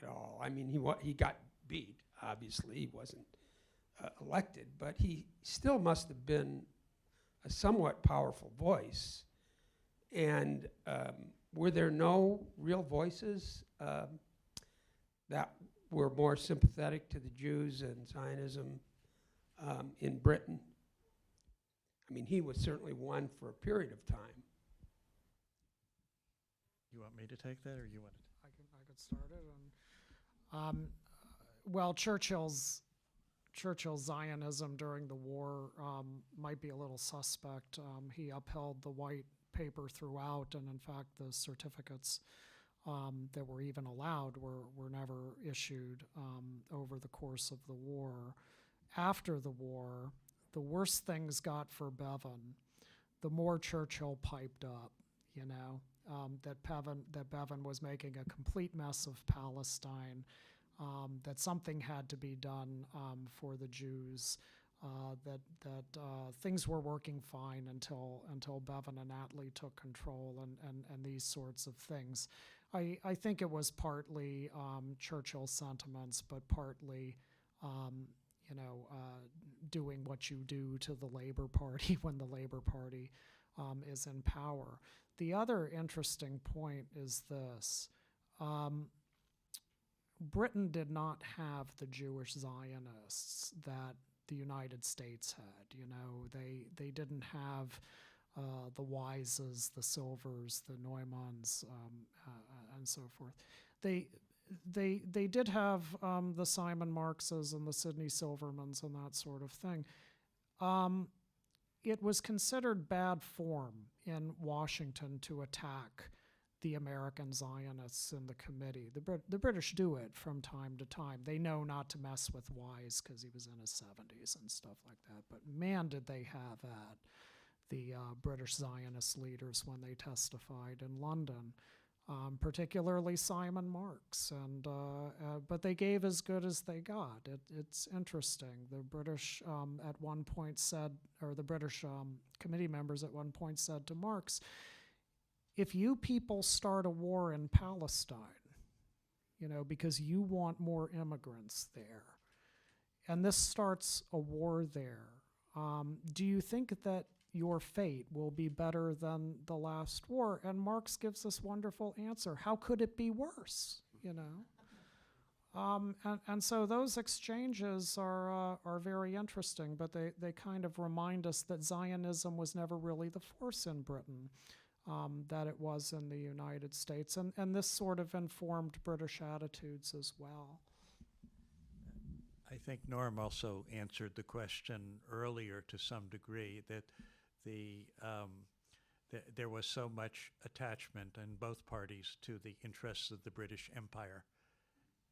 at all? I mean, he got beat, obviously. He wasn't elected, but he still must have been a somewhat powerful voice. And were there no real voices that were more sympathetic to the Jews and Zionism in Britain? I mean, he was certainly one for a period of time. You want me to take that, or you want to? I could start it. And, well, Churchill's Zionism during the war might be a little suspect. He upheld the white paper throughout, and in fact, the certificates that were even allowed were never issued over the course of the war. After the war, the worse things got for Bevan, the more Churchill piped up, you know, that Bevan was making a complete mess of Palestine, that something had to be done for the Jews, that things were working fine until Bevan and Attlee took control and these sorts of things. I think it was partly Churchill sentiments, but partly doing what you do to the Labor Party when the Labor Party is in power. The other interesting point is this. Britain did not have the Jewish Zionists that the United States had. You know, they didn't have the Wises, the Silvers, the Neumanns, and so forth. They did have the Simon Marxes and the Sidney Silvermans and that sort of thing. It was considered bad form in Washington to attack the American Zionists in the committee. The British do it from time to time. They know not to mess with Wise because he was in his 70s and stuff like that. But man, did they have at the British Zionist leaders when they testified in London, particularly Simon Marx. And but they gave as good as they got. It's interesting. The British at one point said, or the British committee members at one point said to Marx, if you people start a war in Palestine, because you want more immigrants there, and this starts a war there, do you think that your fate will be better than the last war? And Marx gives this wonderful answer. How could it be worse, And so those exchanges are very interesting, but they kind of remind us that Zionism was never really the force in Britain, that it was in the United States. And this sort of informed British attitudes as well. I think Norm also answered the question earlier to some degree that there was so much attachment in both parties to the interests of the British Empire,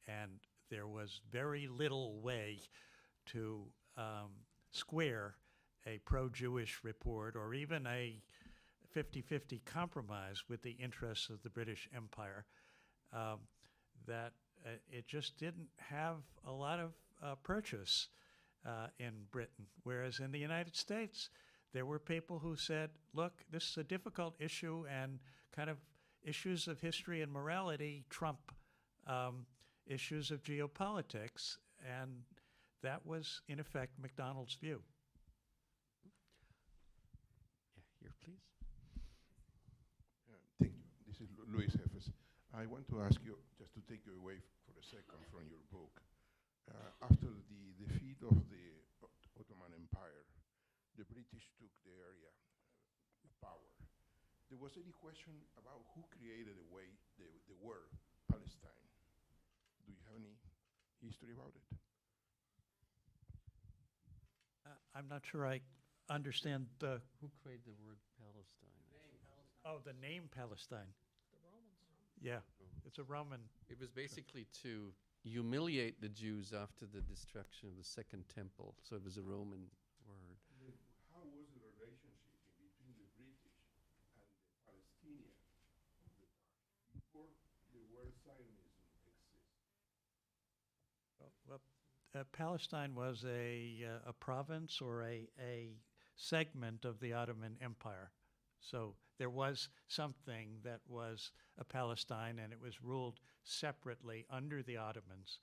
and there was very little way to square a pro-Jewish report or even a 50-50 compromise with the interests of the British Empire, that it just didn't have a lot of purchase in Britain, whereas in the United States, there were people who said, look, this is a difficult issue, and kind of issues of history and morality trump issues of geopolitics, and that was, in effect, MacDonald's view. Yeah, here, please. Thank you. This is Luis Jefes. I want to ask you, just to take you away for a second from your book. After the defeat of the Ottoman Empire, the British took the area with power. There was any question about who created the word Palestine? Do you have any history about it? I'm not sure I understand the... Who created the word Palestine? Oh, the name Palestine. The Romans. Yeah, it's a Roman... It was basically to humiliate the Jews after the destruction of the Second Temple. So it was a Roman word. How was the relationship between the British and the Palestinians of the time, before the word Zionism exists? Well, Palestine was a province or a segment of the Ottoman Empire. So there was something that was a Palestine, and it was ruled separately under the Ottomans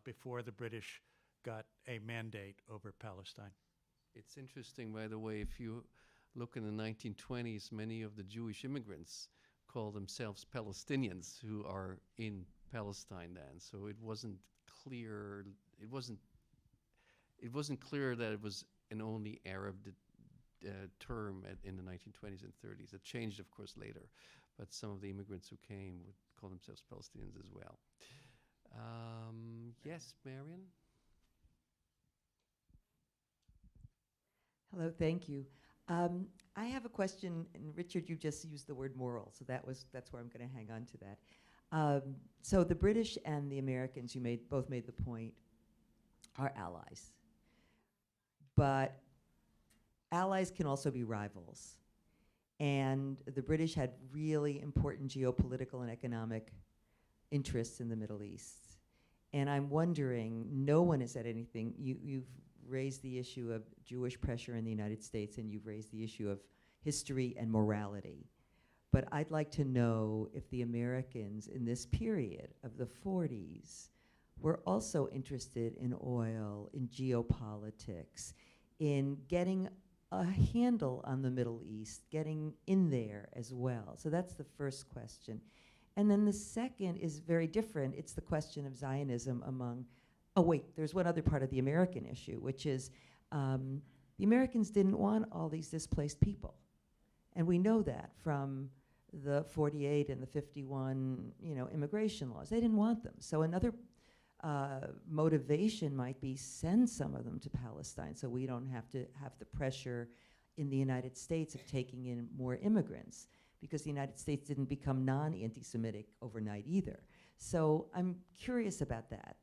before the British got a mandate over Palestine. It's interesting, by the way, if you look in the 1920s, many of the Jewish immigrants call themselves Palestinians who are in Palestine then. So it wasn't clear. It wasn't clear that it was an only Arab term in the 1920s and 30s. It changed, of course, later, but some of the immigrants who came would call themselves Palestinians as well. Yes, Marion? Hello, thank you. I have a question, and Richard, you just used the word moral, so that's where I'm going to hang on to that. So the British and the Americans, you both made the point, are allies. But allies can also be rivals. And the British had really important geopolitical and economic interests in the Middle East. And I'm wondering, no one has said anything. You've raised the issue of Jewish pressure in the United States, and you've raised the issue of history and morality. But I'd like to know if the Americans in this period of the 40s were also interested in oil, in geopolitics, in getting a handle on the Middle East, getting in there as well. So that's the first question. And then the second is very different. It's the question of Zionism among, oh wait, there's one other part of the American issue, which is the Americans didn't want all these displaced people. And we know that from the 48 and the 51, immigration laws. They didn't want them. So another motivation might be send some of them to Palestine so we don't have to have the pressure in the United States of taking in more immigrants, because the United States didn't become non-anti-Semitic overnight either. So I'm curious about that.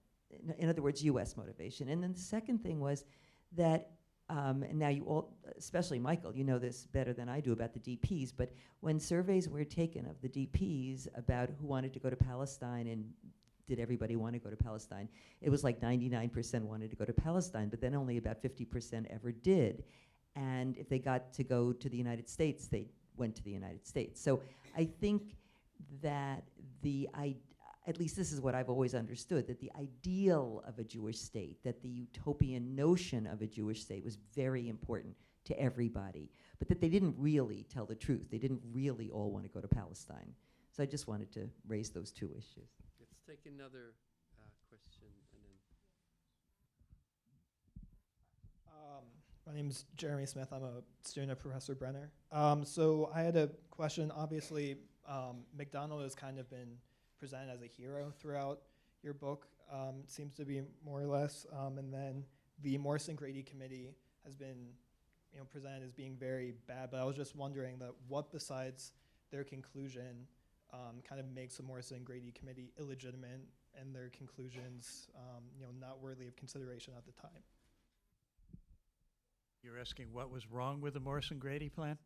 In other words, US motivation. And then the second thing was that, and now you all, especially Michael, you know this better than I do about the DPs, but when surveys were taken of the DPs about who wanted to go to Palestine and did everybody want to go to Palestine, it was like 99% wanted to go to Palestine, but then only about 50% ever did. And if they got to go to the United States, they went to the United States. So I think that at least this is what I've always understood, that the ideal of a Jewish state, that the utopian notion of a Jewish state was very important to everybody, but that they didn't really tell the truth. They didn't really all want to go to Palestine. So I just wanted to raise those two issues. Let's take another question and then. My name is Jeremy Smith. I'm a student of Professor Brenner. So I had a question. Obviously, McDonald has kind of been presented as a hero throughout your book, seems to be more or less. And then the Morrison-Grady Committee has been presented as being very bad. But I was just wondering that what besides their conclusion kind of makes the Morrison-Grady Committee illegitimate and their conclusions not worthy of consideration at the time. You're asking what was wrong with the Morrison-Grady plan?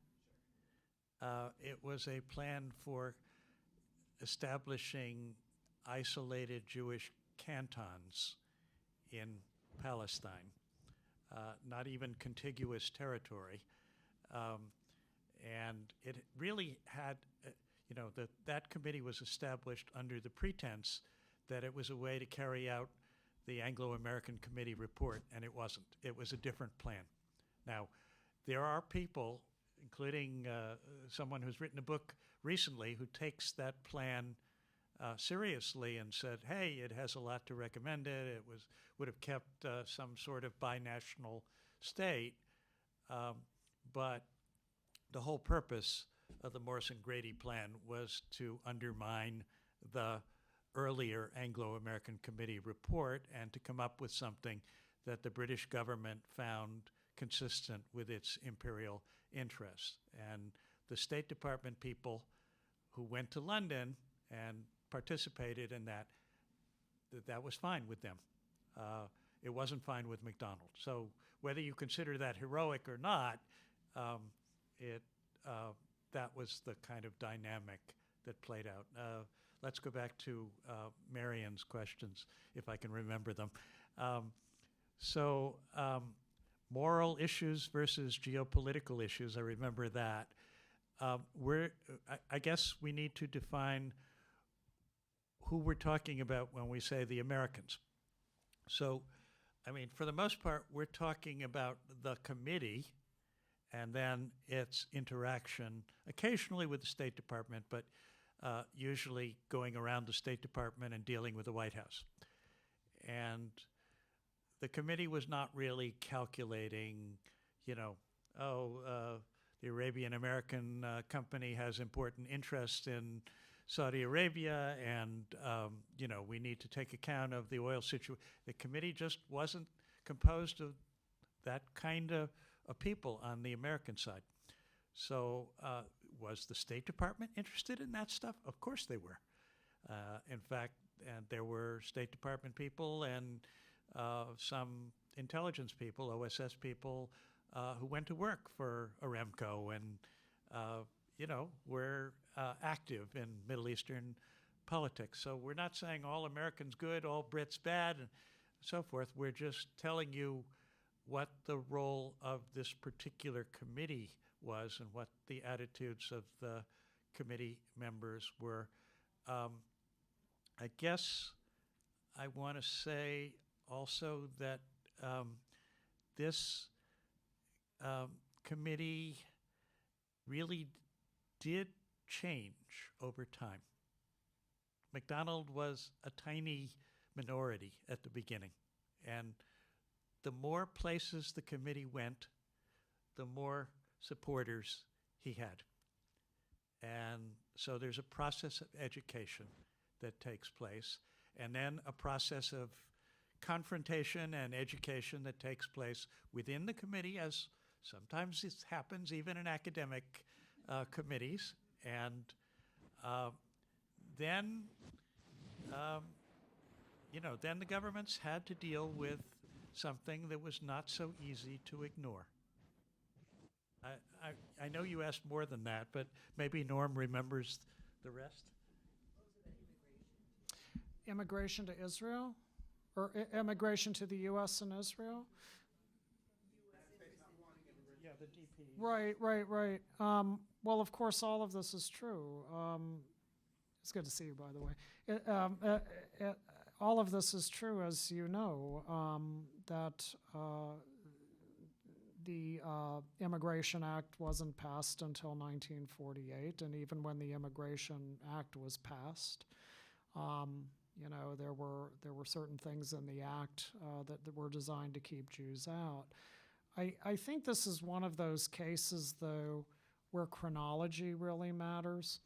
It was a plan for establishing isolated Jewish cantons in Palestine, not even contiguous territory. And it really had, that committee was established under the pretense that it was a way to carry out the Anglo-American Committee report, and it wasn't. It was a different plan. Now, there are people, including someone who's written a book recently, who takes that plan seriously and said, hey, it has a lot to recommend it. It would have kept some sort of binational state. But the whole purpose of the Morrison-Grady plan was to undermine the earlier Anglo-American Committee report and to come up with something that the British government found consistent with its imperial interests. And the State Department people who went to London and participated in that was fine with them. It wasn't fine with MacDonald. So whether you consider that heroic or not, that was the kind of dynamic that played out. Let's go back to Marion's questions, if I can remember them. Moral issues versus geopolitical issues, I remember that. I guess we need to define who we're talking about when we say the Americans. So, I mean, for the most part, we're talking about the committee and then its interaction occasionally with the State Department, but usually going around the State Department and dealing with the White House. And the committee was not really calculating, the Arabian American company has important interests in Saudi Arabia, and we need to take account of the oil situation. The committee just wasn't composed of that kind of people on the American side. So was the State Department interested in that stuff? Of course they were. In fact, and there were State Department people and some intelligence people, OSS people, who went to work for Aramco and, were active in Middle Eastern politics. So we're not saying all Americans good, all Brits bad, and so forth. We're just telling you what the role of this particular committee was and what the attitudes of the committee members were. I guess I want to say also that this committee really did change over time. MacDonald was a tiny minority at the beginning, and the more places the committee went, the more supporters he had. And so there's a process of education that takes place, and then a process of confrontation and education that takes place within the committee, as sometimes it happens even in academic committees. And then, then the governments had to deal with something that was not so easy to ignore. I know you asked more than that, but maybe Norm remembers the rest. Immigration to Israel? Or immigration to the U.S. and Israel? Yeah, the DP. Right. Well, of course, all of this is true. It's good to see you, by the way. All of this is true, as you know, that the Immigration Act wasn't passed until 1948, and even when the Immigration Act was passed, there were certain things in the act that were designed to keep Jews out. I think this is one of those cases, though, where chronology really matters.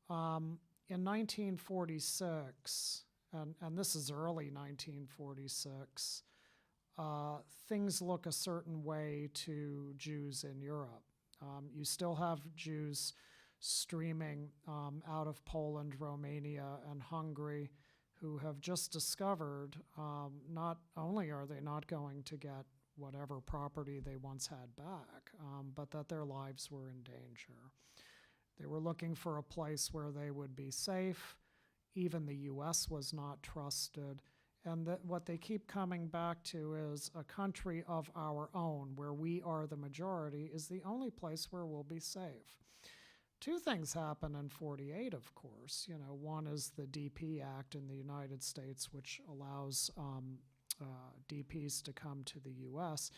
In 1946, and this is early 1946, things look a certain way to Jews in Europe. You still have Jews streaming out of Poland, Romania, and Hungary who have just discovered not only are they not going to get whatever property they once had back, but that their lives were in danger. They were looking for a place where they would be safe. Even the U.S. was not trusted. And that what they keep coming back to is a country of our own, where we are the majority, is the only place where we'll be safe. Two things happen in 48, of course. One is the DP Act in the United States, which allows DPs to come to the U.S.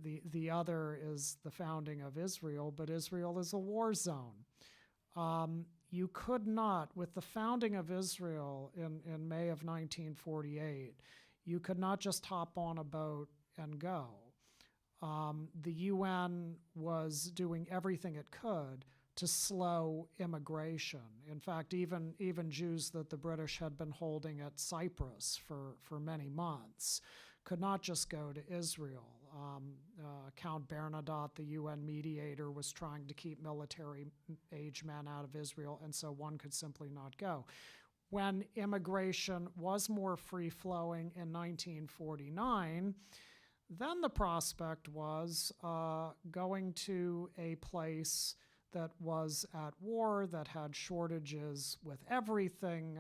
The other is the founding of Israel, but Israel is a war zone. You could not, with the founding of Israel in May of 1948, you could not just hop on a boat and go. The UN was doing everything it could to slow immigration. In fact, even Jews that the British had been holding at Cyprus for many months could not just go to Israel. Count Bernadotte, the UN mediator, was trying to keep military-age men out of Israel, and so one could simply not go. When immigration was more free-flowing in 1949, then the prospect was going to a place that was at war, that had shortages with everything,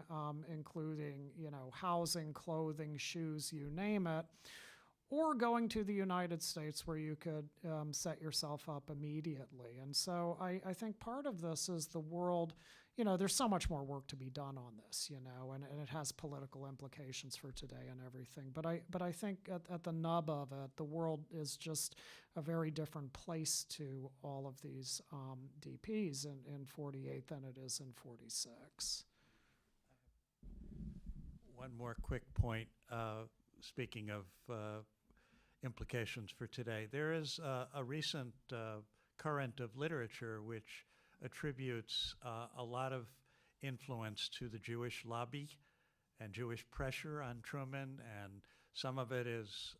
including housing, clothing, shoes, you name it, or going to the United States where you could set yourself up immediately. And so I think part of this is the world, there's so much more work to be done on this, and it has political implications for today and everything. But I think at the nub of it, the world is just a very different place to all of these DPs in 48 than it is in 46. One more quick point, speaking of implications for today. There is a recent current of literature which attributes a lot of influence to the Jewish lobby and Jewish pressure on Truman, and some of it is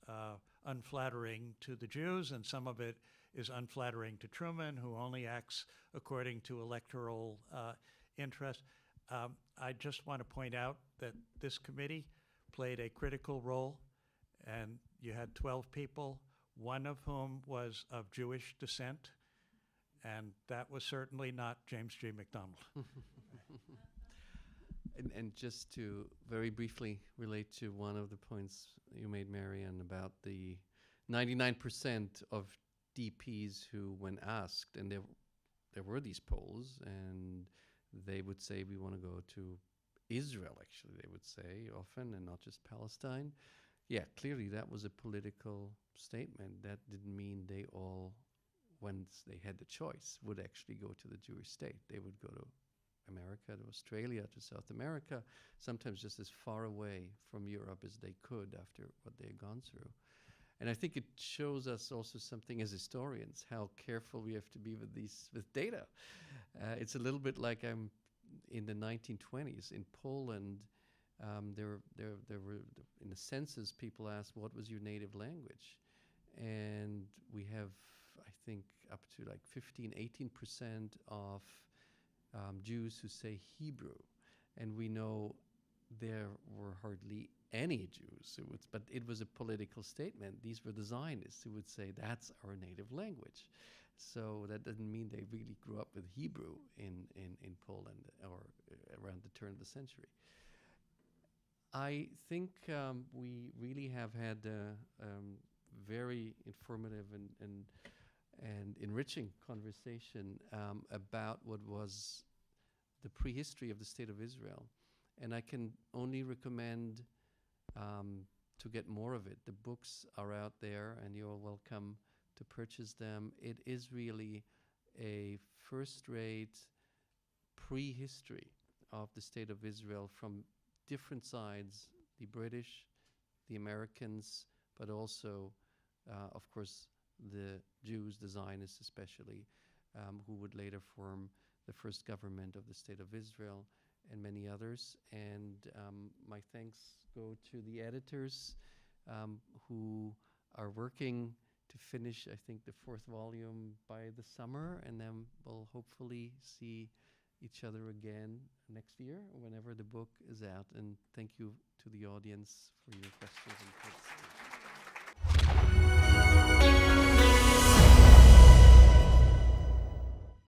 unflattering to the Jews, and some of it is unflattering to Truman, who only acts according to electoral interest. I just want to point out that this committee played a critical role, and you had 12 people, one of whom was of Jewish descent, and that was certainly not James G. McDonald. And just to very briefly relate to one of the points you made, Marianne, about the 99% of DPs who, when asked, and there were these polls, and they would say, we want to go to Israel, actually, they would say often, and not just Palestine. Yeah, clearly that was a political statement. That didn't mean they all, once they had the choice, would actually go to the Jewish state. They would go to America, to Australia, to South America, sometimes just as far away from Europe as they could after what they had gone through. And I think it shows us also something as historians, how careful we have to be with data. It's a little bit like I'm in the 1920s in Poland. There were in the census, people asked, "What was your native language?" And we have, I think, up to like 18% of Jews who say Hebrew, and we know there were hardly any Jews but it was a political statement. These were the Zionists who would say that's our native language. So that doesn't mean they really grew up with Hebrew in Poland or around the turn of the century. I think we really have had a very informative and enriching conversation about what was the prehistory of the State of Israel. And I can only recommend to get more of it. The books are out there, and you're welcome to purchase them. It is really a first-rate prehistory of the State of Israel from different sides, the British, the Americans, but also, of course, the Jews, the Zionists especially, who would later form the first government of the State of Israel, and many others. And my thanks go to the editors who are working to finish, I think, the 4th volume by the summer, and then we'll hopefully see each other again next year, whenever the book is out. And thank you to the audience for your questions and